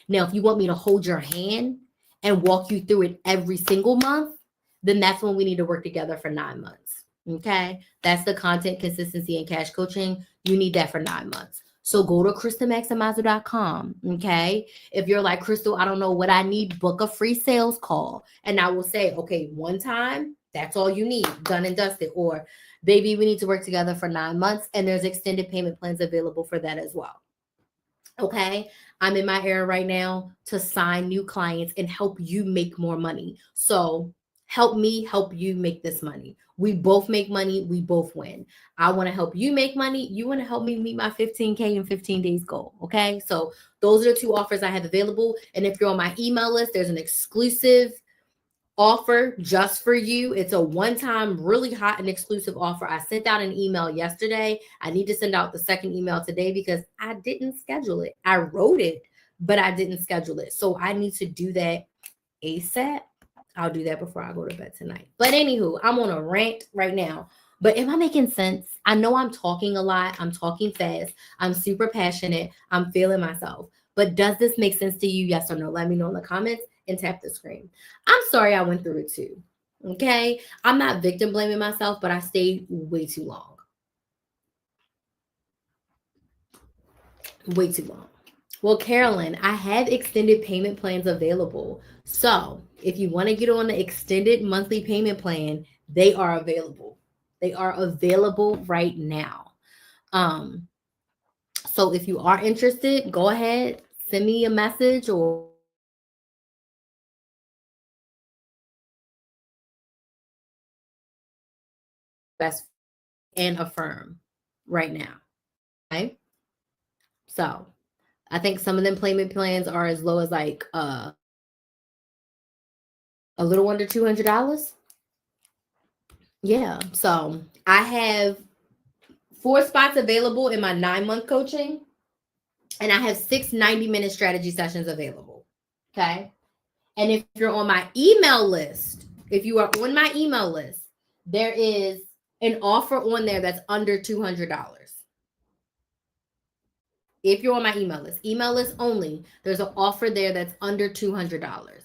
Now, if you want me to hold your hand and walk you through it every single month, then that's when we need to work together for 9 months. Okay. That's the content, consistency, and cash coaching. You need that for 9 months. So go to KristaMaximizer.com. Okay. If you're like, Crystal, I don't know what I need, book a free sales call. And I will say, okay, one time, that's all you need, done and dusted. Or, baby, we need to work together for 9 months. And there's extended payment plans available for that as well. Okay. I'm in my era right now to sign new clients and help you make more money. So help me help you make this money. We both make money. We both win. I want to help you make money. You want to help me meet my 15K in 15 days goal. Okay. So those are the 2 offers I have available. And if you're on my email list, there's an exclusive offer just for you. It's a one-time, really hot and exclusive offer. I sent out an email yesterday. I need to send out the second email today because I didn't schedule it. I wrote it, but I didn't schedule it. So I need to do that ASAP. I'll do that before I go to bed tonight. But anywho, I'm on a rant right now. But am I making sense? I know I'm talking a lot. I'm talking fast. I'm super passionate. I'm feeling myself. But does this make sense to you? Yes or no? Let me know in the comments and tap the screen. I'm sorry I went through it too. Okay. I'm not victim blaming myself, but I stayed way too long. Way too long. Well, Carolyn, I have extended payment plans available. So if you want to get on the extended monthly payment plan, they are available. They are available right now. So if you are interested, go ahead, send me a message or best and affirm right now. Okay. So I think some of them payment plans are as low as like a little under $200. Yeah. So I have 4 spots available in my 9-month coaching, and I have 6 90-minute strategy sessions available. Okay. And if you're on my email list, there is an offer on there that's under $200. If you're on my email list only, there's an offer there that's under $200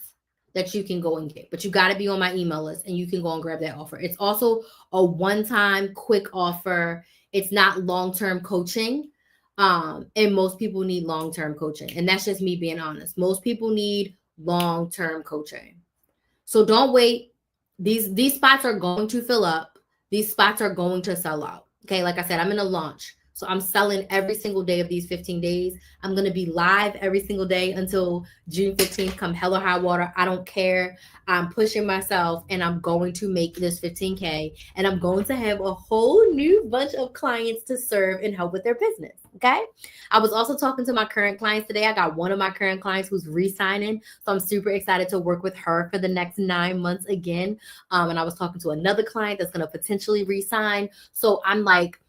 that you can go and get. But you got to be on my email list and you can go and grab that offer. It's also a one-time quick offer. It's not long-term coaching. And most people need long-term coaching. And that's just me being honest. Most people need long-term coaching. So don't wait. These spots are going to fill up. These spots are going to sell out. Okay. Like I said, I'm in a launch. So I'm selling every single day of these 15 days. I'm going to be live every single day until June 15th, come hell or high water. I don't care. I'm pushing myself and I'm going to make this 15K, and I'm going to have a whole new bunch of clients to serve and help with their business. Okay. I was also talking to my current clients today. I got one of my current clients who's re-signing. So I'm super excited to work with her for the next 9 months again. And I was talking to another client that's going to potentially re-sign. So I'm like,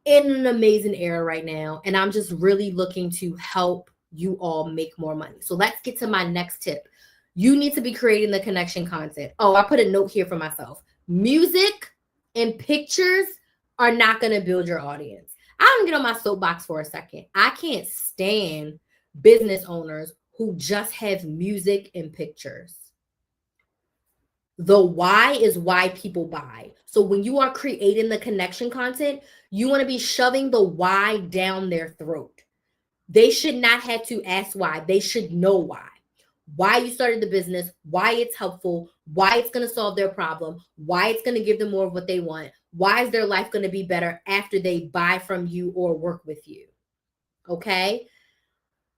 in an amazing era right now, and I'm just really looking to help you all make more money. So let's get to my next tip. You need to be creating the connection content. Oh, I put a note here for myself. Music and pictures are not going to build your audience. I'm going to get on my soapbox for a second. I can't stand business owners who just have music and pictures. The why is why people buy. So when you are creating the connection content, you want to be shoving the why down their throat. They should not have to ask why. They should know why. Why you started the business, why it's helpful, why it's going to solve their problem, why it's going to give them more of what they want. Why is their life going to be better after they buy from you or work with you? Okay?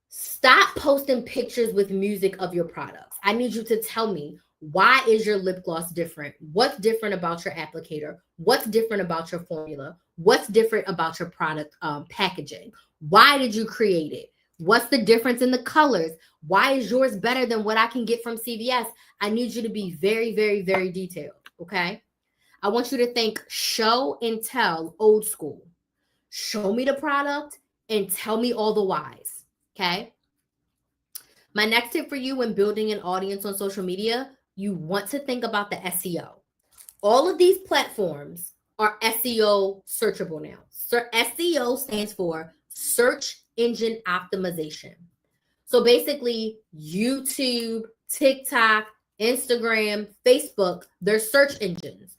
Stop posting pictures with music of your products. I need you to tell me, why is your lip gloss different? What's different about your applicator? What's different about your formula? What's different about your product packaging? Why did you create it? What's the difference in the colors? Why is yours better than what I can get from CVS? I need you to be very, very, very detailed, okay? I want you to think show and tell, old school. Show me the product and tell me all the whys, okay? My next tip for you when building an audience on social media, you want to think about the SEO. All of these platforms are SEO searchable now. SEO stands for search engine optimization. So basically, YouTube, TikTok, Instagram, Facebook, they're search engines.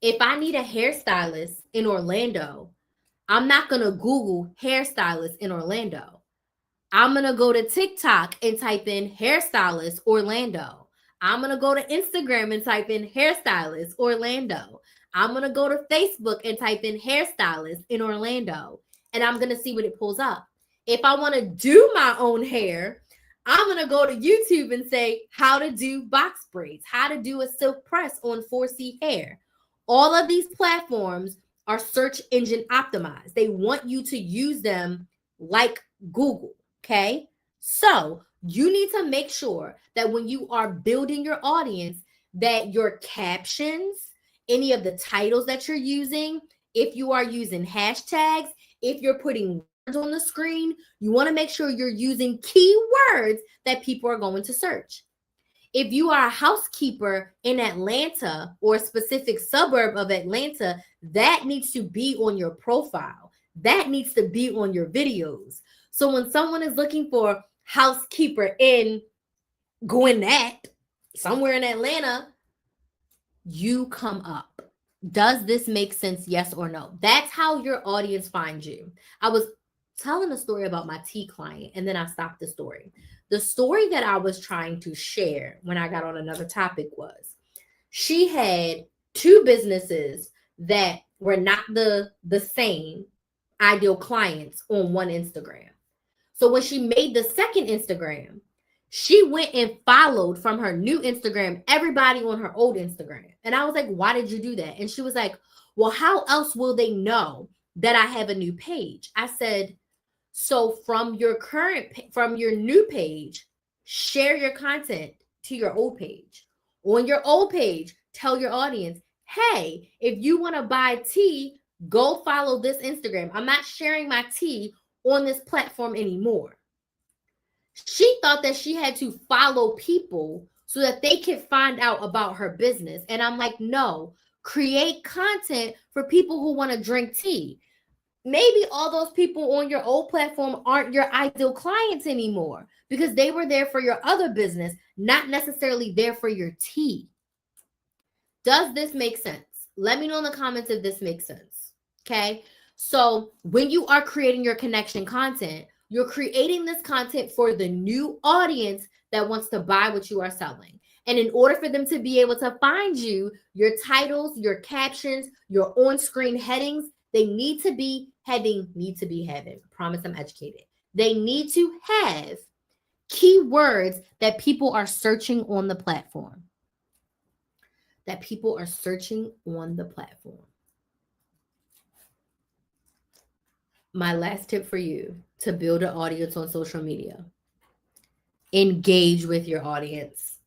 If I need a hairstylist in Orlando, I'm not going to Google hairstylist in Orlando. I'm going to go to TikTok and type in hairstylist Orlando. I'm going to go to Instagram and type in hairstylist Orlando. I'm going to go to Facebook and type in hairstylist in Orlando. And I'm going to see what it pulls up. If I want to do my own hair, I'm going to go to YouTube and say how to do box braids, how to do a silk press on 4C hair. All of these platforms are search engine optimized. They want you to use them like Google, okay? So you need to make sure that when you are building your audience, that your captions, any of the titles that you're using, if you are using hashtags, if you're putting words on the screen, you want to make sure you're using keywords that people are going to search. If you are a housekeeper in Atlanta or a specific suburb of Atlanta, that needs to be on your profile. That needs to be on your videos. So when someone is looking for housekeeper in Gwinnett, somewhere in Atlanta, you come up. Does this make sense? Yes or no? That's how your audience finds you. I was telling a story about my tea client, and then I stopped the story. The story that I was trying to share when I got on another topic was she had two businesses that were not the same ideal clients on one Instagram. So when she made the second Instagram, she went and followed from her new Instagram everybody on her old Instagram. And I was like, why did you do that? And she was like, well, how else will they know that I have a new page? I said, so from your new page, share your content to your old page. On your old page, tell your audience, hey, if you want to buy tea, go follow this Instagram. I'm not sharing my tea on this platform anymore. She thought that she had to follow people so that they could find out about her business. And I'm like, no, create content for people who want to drink tea. Maybe all those people on your old platform aren't your ideal clients anymore because they were there for your other business, not necessarily there for your tea. Does this make sense? Let me know in the comments if this makes sense. Okay. So when you are creating your connection content, you're creating this content for the new audience that wants to buy what you are selling. And in order for them to be able to find you, your titles, your captions, your on-screen headings, they need to be having. I promise I'm educated. They need to have keywords that people are searching on the platform. My last tip for you to build an audience on social media: engage with your audience.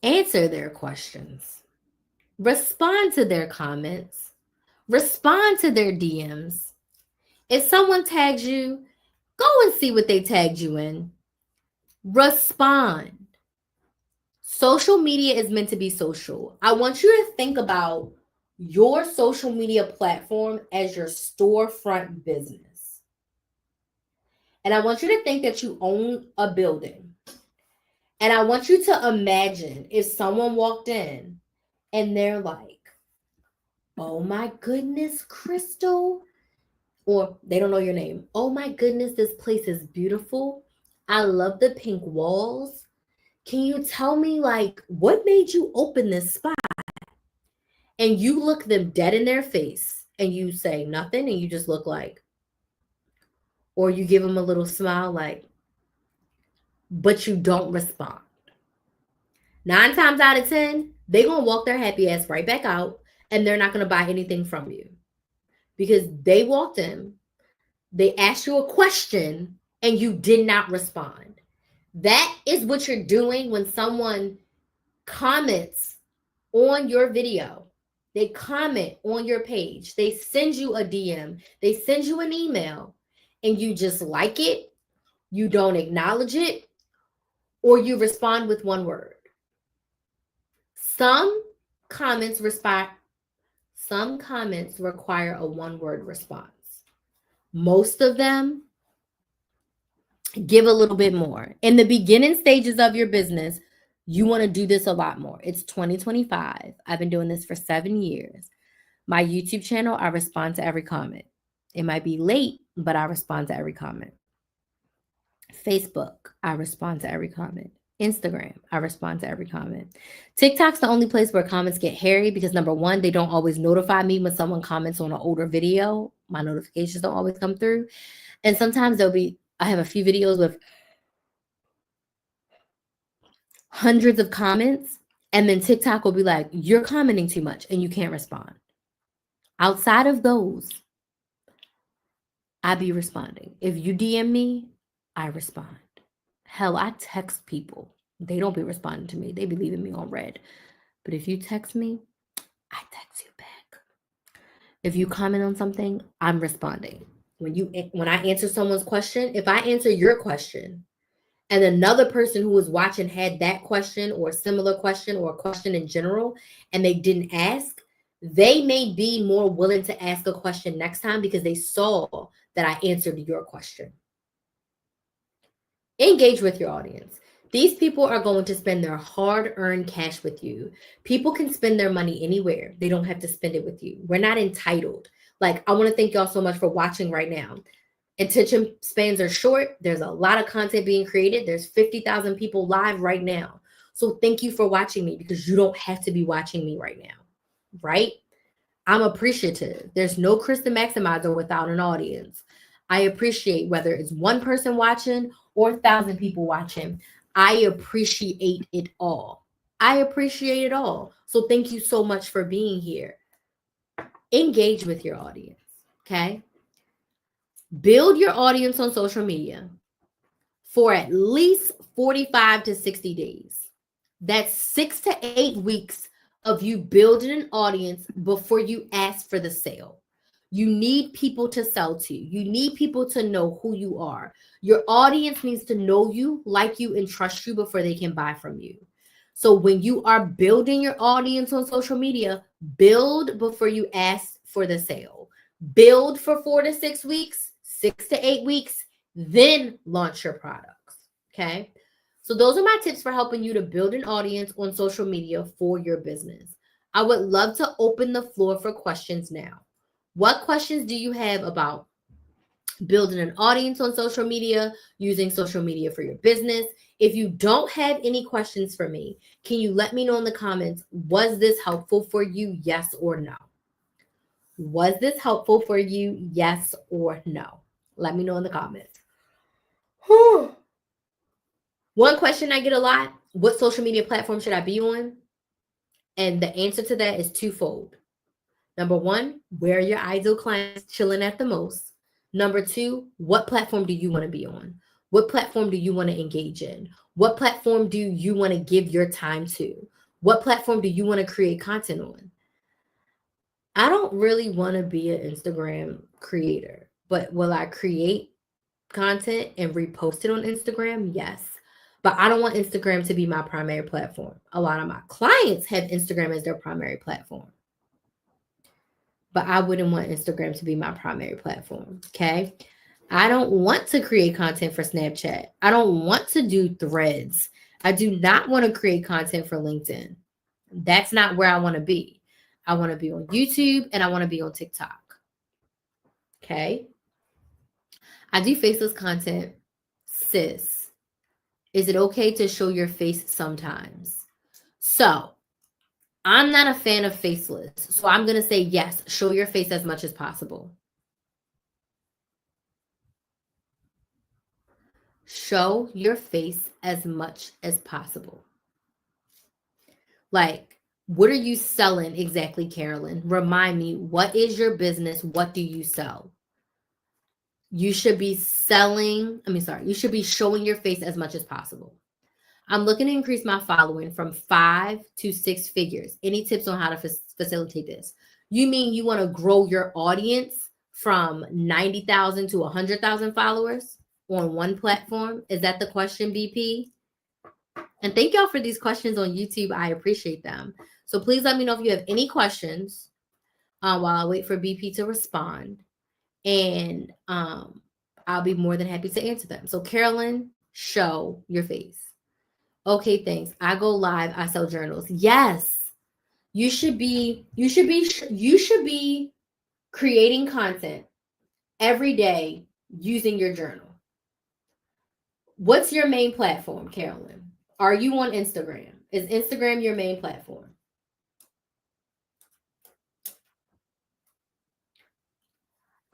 Answer their questions. Respond to their comments. Respond to their DMs. If someone tags you, go and see what they tagged you in. Respond. Social media is meant to be social. I want you to think about your social media platform as your storefront business. And I want you to think that you own a building. And I want you to imagine if someone walked in and they're like, oh my goodness, Crystal, or they don't know your name. Oh my goodness, this place is beautiful. I love the pink walls. Can you tell me, like, what made you open this spot? And you look them dead in their face and you say nothing and you just look like, or you give them a little smile like, but you don't respond. 9 times out of 10, they're going to walk their happy ass right back out and they're not going to buy anything from you because they walked in, They asked you a question and you did not respond. That is what you're doing when someone comments on your video. They comment on your page. They send you a DM. They send you an email and you just like it. You don't acknowledge it, or you respond with one word. Some comments require a one-word response. Most of them give a little bit more. In the beginning stages of your business, you want to do this a lot more. It's 2025. I've been doing this for 7 years. My YouTube channel, I respond to every comment. It might be late, but I respond to every comment. Facebook, I respond to every comment. Instagram, I respond to every comment. TikTok's the only place where comments get hairy because number one, they don't always notify me when someone comments on an older video. My notifications don't always come through. And sometimes I have a few videos with hundreds of comments, and then TikTok will be like, you're commenting too much and you can't respond. Outside of those, I be responding. If you DM me, I respond. Hell, I text people. They don't be responding to me. They be leaving me on red. But if you text me, I text you back. If you comment on something, I'm responding. When I answer someone's question, if I answer your question and another person who was watching had that question or a similar question or a question in general, and they didn't ask, they may be more willing to ask a question next time because they saw that I answered your question. Engage with your audience. These people are going to spend their hard-earned cash with you. People can spend their money anywhere. They don't have to spend it with you. We're not entitled. Like, I want to thank y'all so much for watching right now. Attention spans are short. There's a lot of content being created. There's 50,000 people live right now. So thank you for watching me because you don't have to be watching me right now, right? I'm appreciative. There's no Kristen Maximizer without an audience. I appreciate whether it's one person watching or 1,000 people watching. I appreciate it all. I appreciate it all. So thank you so much for being here. Engage with your audience, okay? Build your audience on social media for at least 45 to 60 days. That's 6 to 8 weeks of you building an audience before you ask for the sale. You need people to sell to. You need people to know who you are. Your audience needs to know you, like you, and trust you before they can buy from you. So when you are building your audience on social media, build before you ask for the sale. Build for 4 to 6 weeks, 6 to 8 weeks, then launch your products, okay? So those are my tips for helping you to build an audience on social media for your business. I would love to open the floor for questions now. What questions do you have about building an audience on social media, using social media for your business? If you don't have any questions for me, can you let me know in the comments, was this helpful for you, yes or no? Was this helpful for you, yes or no? Let me know in the comments. Whew. One question I get a lot, what social media platform should I be on? And the answer to that is twofold. Number one, where are your ideal clients chilling at the most? Number two, what platform do you want to be on? What platform do you want to engage in? What platform do you want to give your time to? What platform do you want to create content on? I don't really want to be an Instagram creator, but will I create content and repost it on Instagram? Yes. But I don't want Instagram to be my primary platform. A lot of my clients have Instagram as their primary platform. But I wouldn't want Instagram to be my primary platform, okay? I don't want to create content for Snapchat. I don't want to do Threads. I do not want to create content for LinkedIn. That's not where I want to be. I want to be on YouTube and I want to be on TikTok, okay? I do faceless content. Sis, is it okay to show your face sometimes? So, I'm not a fan of faceless. So I'm going to say yes, show your face as much as possible. Show your face as much as possible. Like, what are you selling exactly, Carolyn? Remind me, what is your business? What do you sell? you should be you should be showing your face as much as possible. I'm looking to increase my following from 5 to 6 figures. Any tips on how to facilitate this? You mean you want to grow your audience from 90,000 to 100,000 followers on one platform? Is that the question, BP? And thank y'all for these questions on YouTube. I appreciate them. So please let me know if you have any questions while I wait for BP to respond. And I'll be more than happy to answer them. So Carolyn, show your face. Okay, thanks. I go live. I sell journals. Yes, you should be creating content every day using your journal. What's your main platform, Carolyn? Are you on Instagram? Is Instagram your main platform?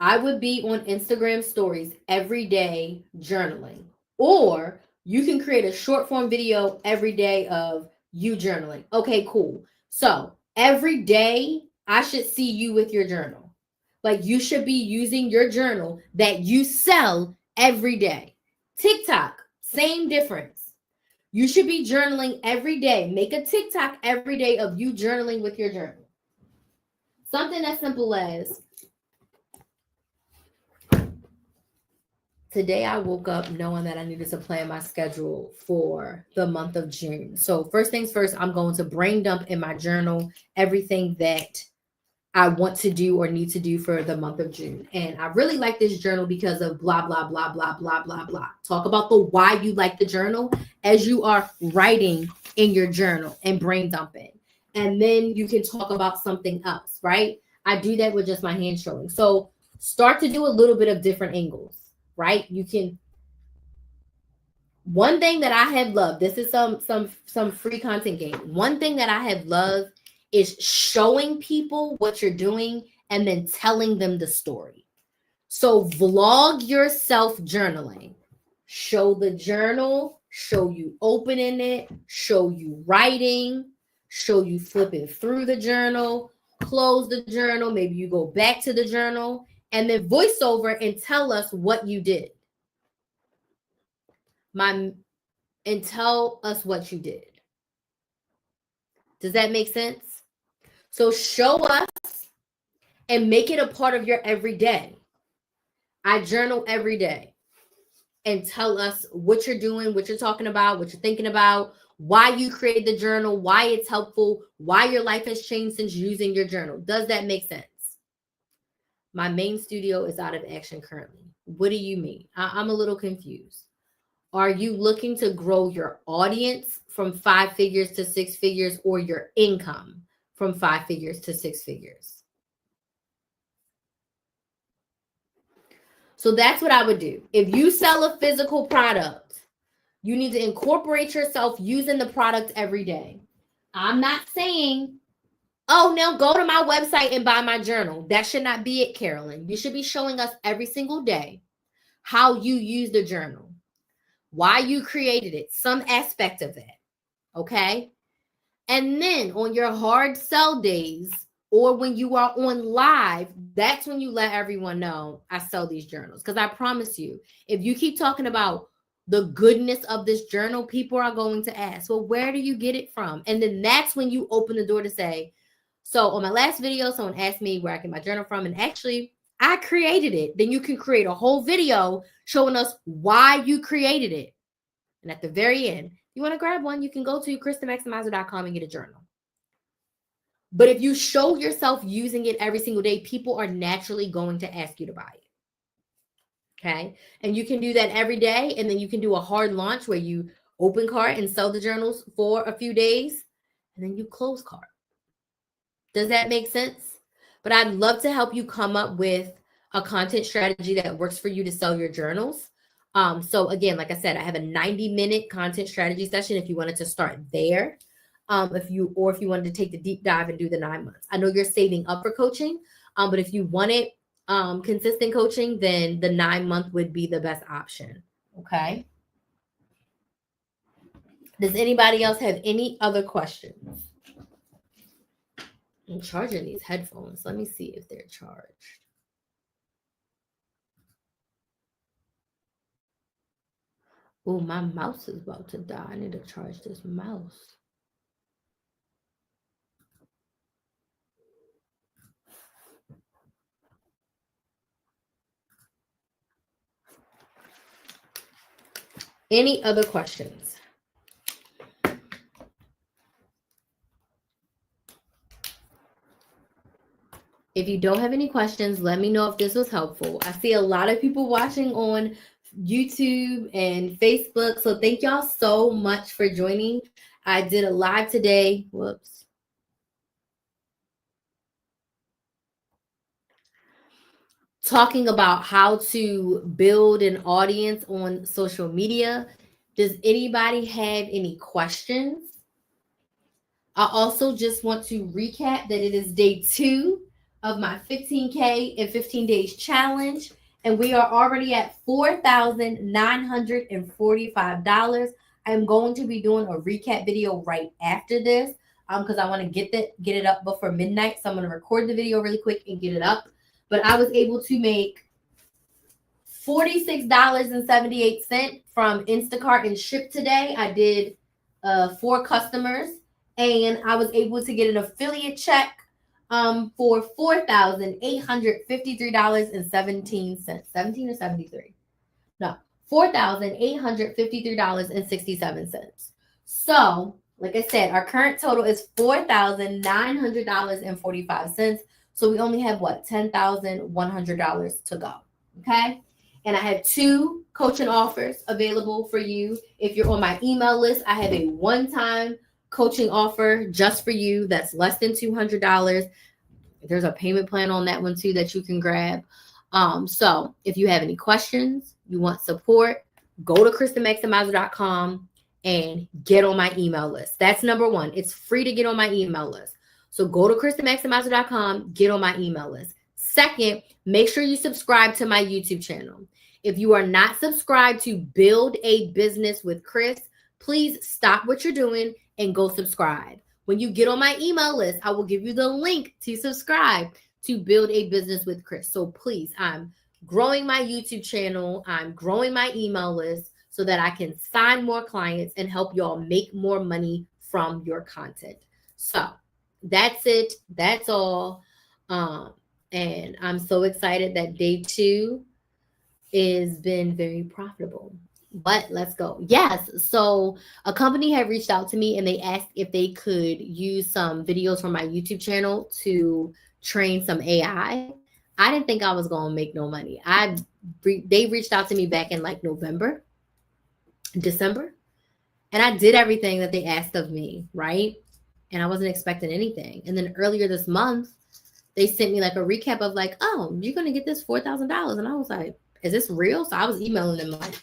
I would be on Instagram stories every day journaling, or you can create a short form video every day of you journaling. Okay, cool. So every day I should see you with your journal. Like you should be using your journal that you sell every day. TikTok, same difference. You should be journaling every day. Make a TikTok every day of you journaling with your journal. Something as simple as, today I woke up knowing that I needed to plan my schedule for the month of June. So first things first, I'm going to brain dump in my journal everything that I want to do or need to do for the month of June. And I really like this journal because of blah, blah, blah, blah, blah, blah, blah. Talk about the why you like the journal as you are writing in your journal and brain dumping. And then you can talk about something else, right? I do that with just my hand showing. So start to do a little bit of different angles, right? You can. One thing that I have loved, this is some free content game. One thing that I have loved is showing people what you're doing and then telling them the story. So vlog yourself journaling. Show the journal, show you opening it, show you writing, show you flipping through the journal, close the journal, maybe you go back to the journal, and then voice over and tell us what you did. And tell us what you did. Does that make sense? So show us and make it a part of your everyday. I journal every day and tell us what you're doing, what you're talking about, what you're thinking about, why you created the journal, why it's helpful, why your life has changed since using your journal. Does that make sense? My main studio is out of action currently. What do you mean? I'm a little confused. Are you looking to grow your audience from 5 figures to 6 figures, or your income from 5 figures to 6 figures? So that's what I would do. If you sell a physical product, you need to incorporate yourself using the product every day. I'm not saying, oh, now go to my website and buy my journal. That should not be it, Carolyn. You should be showing us every single day how you use the journal, why you created it, some aspect of that. Okay? And then on your hard sell days, or when you are on live, that's when you let everyone know I sell these journals. Because I promise you, if you keep talking about the goodness of this journal, people are going to ask, well, where do you get it from? And then that's when you open the door to say, so on my last video, someone asked me where I get my journal from, and actually I created it. Then you can create a whole video showing us why you created it. And at the very end, you want to grab one, you can go to KristenMaximizer.com and get a journal. But if you show yourself using it every single day, people are naturally going to ask you to buy it. Okay? And you can do that every day. And then you can do a hard launch where you open cart and sell the journals for a few days, and then you close cart. Does that make sense? But I'd love to help you come up with a content strategy that works for you to sell your journals. So again, like I said, I have a 90-minute content strategy session if you wanted to start there. If you wanted to take the deep dive and do the 9 months. I know you're saving up for coaching, but if you wanted consistent coaching, then the 9-month would be the best option. Okay. Does anybody else have any other questions? I'm charging these headphones. Let me see if they're charged. Oh, my mouse is about to die. I need to charge this mouse. Any other questions? If you don't have any questions, let me know if this was helpful. I see a lot of people watching on YouTube and Facebook. So thank y'all so much for joining. I did a live today. Whoops. Talking about how to build an audience on social media. Does anybody have any questions? I also just want to recap that it is day 2 of my 15K in 15 days challenge, and we are already at $4,945. I'm going to be doing a recap video right after this because I want to get it up before midnight. So I'm going to record the video really quick and get it up. But I was able to make $46.78 from Instacart and Ship today. I did 4 customers, and I was able to get an affiliate check for $4,853.17. 17 or 73? No, $4,853.67. So, like I said, our current total is $4,900.45. So we only have what, $10,100 to go. Okay. And I have 2 coaching offers available for you. If you're on my email list, I have a one-time coaching offer just for you that's less than $200. There's a payment plan on that one too that you can grab. So if you have any questions, you want support, go to KristenMaximizer.com and get on my email list. That's number 1. It's free to get on my email list. So go to KristenMaximizer.com, get on my email list. Second, make sure you subscribe to my YouTube channel. If you are not subscribed to Build a Business with Kris, please stop what you're doing and go subscribe. When you get on my email list, I will give you the link to subscribe to Build a Business with Kris. So please, I'm growing my YouTube channel. I'm growing my email list so that I can sign more clients and help y'all make more money from your content. So that's it. That's all. And I'm so excited that day 2 has been very profitable. But let's go. Yes. So a company had reached out to me and they asked if they could use some videos from my YouTube channel to train some AI. I didn't think I was going to make no money. They reached out to me back in like November, December, and I did everything that they asked of me, right? And I wasn't expecting anything. And then earlier this month, they sent me like a recap of like, oh, you're going to get this $4,000. And I was like, is this real? So I was emailing them like,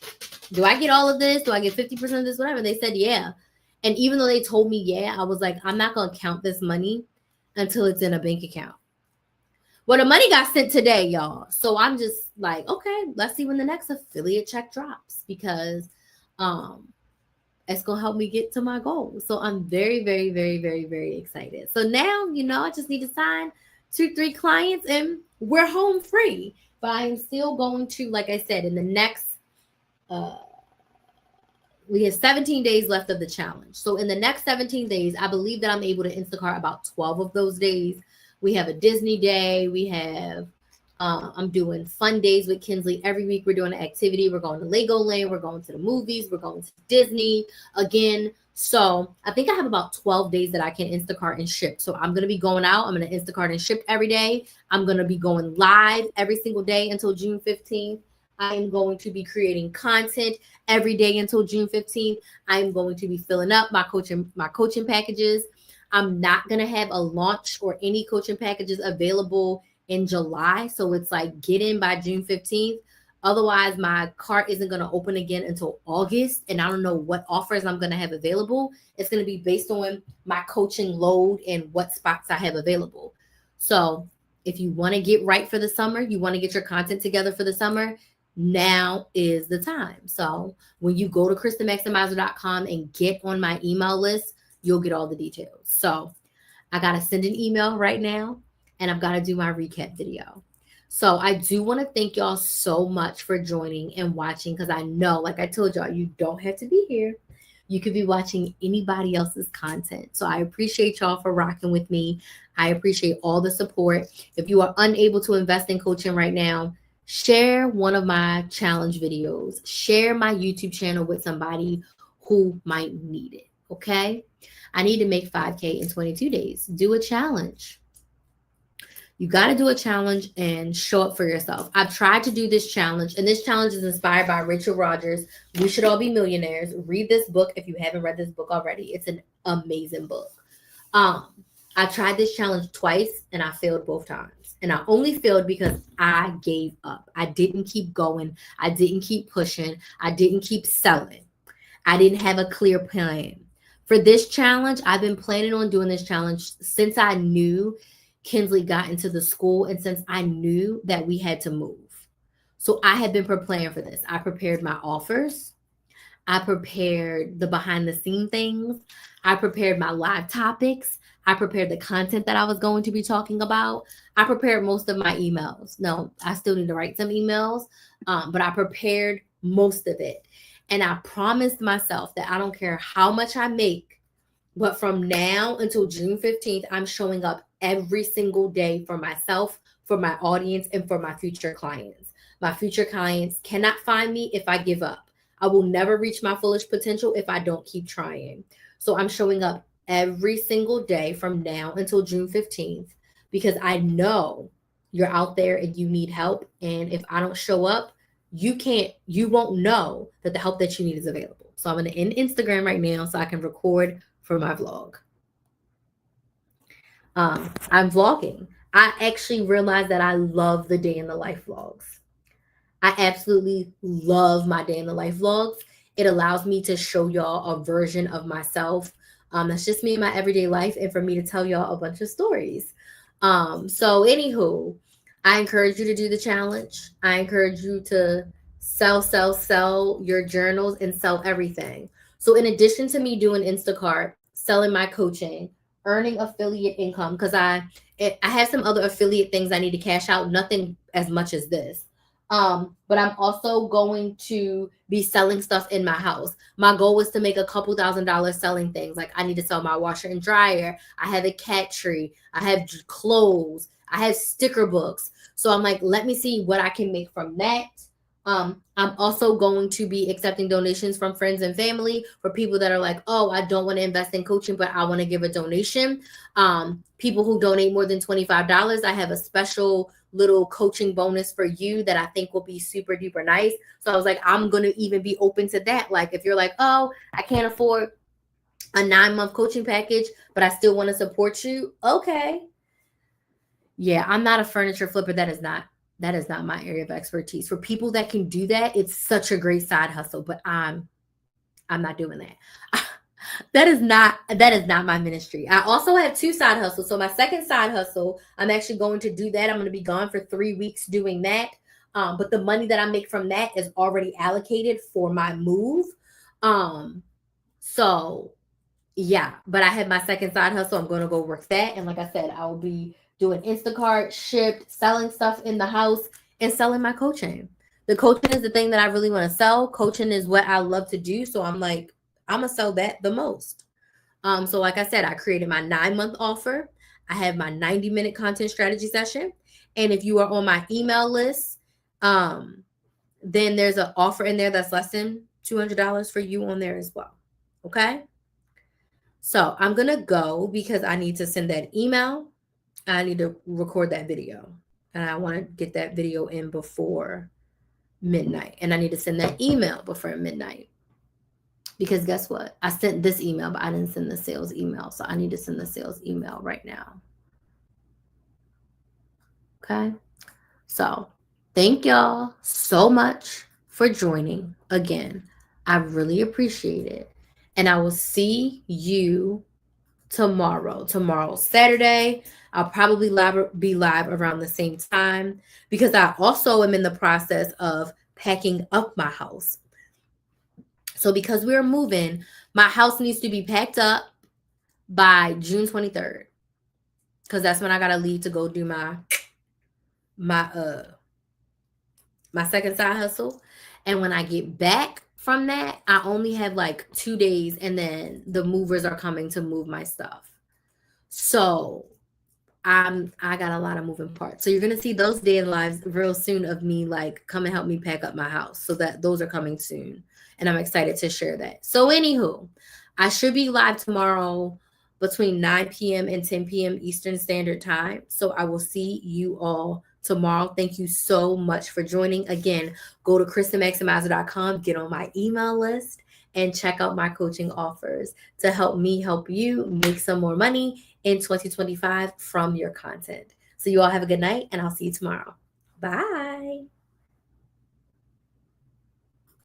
do I get all of this? Do I get 50% of this? Whatever. They said, yeah. And even though they told me, yeah, I was like, I'm not going to count this money until it's in a bank account. Well, the money got sent today, y'all. So I'm just like, okay, let's see when the next affiliate check drops because it's going to help me get to my goal. So I'm very, very, very, very, very excited. So now, I just need to sign 2-3 clients and we're home free. But I'm still going to, like I said, in the next, we have 17 days left of the challenge. So in the next 17 days, I believe that I'm able to Instacart about 12 of those days. We have a Disney day. We have, I'm doing fun days with Kinsley. Every week we're doing an activity. We're going to Legoland. We're going to the movies. We're going to Disney again. So I think I have about 12 days that I can Instacart and ship. So I'm going to be going out. I'm going to Instacart and ship every day. I'm going to be going live every single day until June 15th. I am going to be creating content every day until June 15th. I am going to be filling up my coaching packages. I'm not going to have a launch or any coaching packages available in July. So it's like get in by June 15th. Otherwise, my cart isn't going to open again until August. And I don't know what offers I'm going to have available. It's going to be based on my coaching load and what spots I have available. So if you want to get right for the summer, you want to get your content together for the summer, now is the time. So when you go to KristenMaximizer.com and get on my email list, you'll get all the details. So I got to send an email right now and I've got to do my recap video. So I do want to thank y'all so much for joining and watching, because I know, like I told y'all, you don't have to be here. You could be watching anybody else's content. So I appreciate y'all for rocking with me. I appreciate all the support. If you are unable to invest in coaching right now, share one of my challenge videos. Share my YouTube channel with somebody who might need it. Okay? I need to make 5K in 22 days. Do a challenge. You got to do a challenge and show up for yourself. I've tried to do this challenge, and this challenge is inspired by Rachel Rodgers. We Should All Be Millionaires. Read this book if you haven't read this book already. It's an amazing book. I tried this challenge twice and I failed both times. And I only failed because I gave up. I didn't keep going. I didn't keep pushing. I didn't keep selling. I didn't have a clear plan. For this challenge, I've been planning on doing this challenge since I knew Kinsley got into the school and since I knew that we had to move. So I had been preparing for this. I prepared my offers. I prepared the behind the scene things. I prepared my live topics. I prepared the content that I was going to be talking about. I prepared most of my emails. No, I still need to write some emails, but I prepared most of it. And I promised myself that I don't care how much I make, but from now until June 15th, I'm showing up every single day for myself, for my audience, and for my future clients. My future clients cannot find me if I give up. I will never reach my fullest potential if I don't keep trying. So I'm showing up every single day from now until June 15th, because I know you're out there and you need help. And if I don't show up, you won't know that the help that you need is available. So I'm going to end Instagram right now so I can record for my vlog. I'm vlogging. I actually realized that I love the day in the life vlogs. I absolutely love my day in the life vlogs. It allows me to show y'all a version of myself. That's just me in my everyday life, and for me to tell y'all a bunch of stories. So anywho, I encourage you to do the challenge. I encourage you to sell your journals and sell everything. So in addition to me doing Instacart, selling my coaching, earning affiliate income, because I have some other affiliate things I need to cash out, nothing as much as this. But I'm also going to be selling stuff in my house. My goal is to make a couple $1,000s selling things. Like I need to sell my washer and dryer. I have a cat tree. I have clothes. I have sticker books. So I'm like, let me see what I can make from that. I'm also going to be accepting donations from friends and family for people that are like, oh, I don't want to invest in coaching, but I want to give a donation. People who donate more than $25, I have a special little coaching bonus for you that I think will be super duper nice. So I was like, I'm going to even be open to that. Like if you're like, oh, I can't afford a 9-month coaching package, but I still want to support you. Okay. Yeah, I'm not a furniture flipper. That is not my area of expertise. For people that can do that, it's such a great side hustle, but I'm not doing that. That is not my ministry. I also have 2 side hustles. So my second side hustle, I'm actually going to do that. I'm going to be gone for 3 weeks doing that. But the money that I make from that is already allocated for my move. So yeah, but I have my second side hustle. I'm going to go work that. And like I said, I will be doing Instacart, shipped, selling stuff in the house, and selling my coaching. The coaching is the thing that I really want to sell. Coaching is what I love to do. So I'm like, I'm going to sell that the most. So like I said, I created my 9-month offer. I have my 90-minute content strategy session. And if you are on my email list, then there's an offer in there that's less than $200 for you on there as well. Okay. So I'm going to go because I need to send that email. I need to record that video. And I want to get that video in before midnight. And I need to send that email before midnight. Because guess what? I sent this email, but I didn't send the sales email. So I need to send the sales email right now. Okay. So thank y'all so much for joining again. I really appreciate it. And I will see you tomorrow. Tomorrow's Saturday. I'll probably be live around the same time because I also am in the process of packing up my house. So because we're moving, my house needs to be packed up by June 23rd because that's when I got to leave to go do my my second side hustle. And when I get back from that, I only have like 2 days and then the movers are coming to move my stuff. So I got a lot of moving parts. So you're gonna see those day in lives real soon of me like come and help me pack up my house. So that those are coming soon. And I'm excited to share that. So anywho, I should be live tomorrow between 9 p.m. and 10 p.m. Eastern Standard Time. So I will see you all tomorrow. Thank you so much for joining. Again, go to KristenMaximizer.com, get on my email list, and check out my coaching offers to help me help you make some more money in 2025 from your content. So you all have a good night, and I'll see you tomorrow. Bye.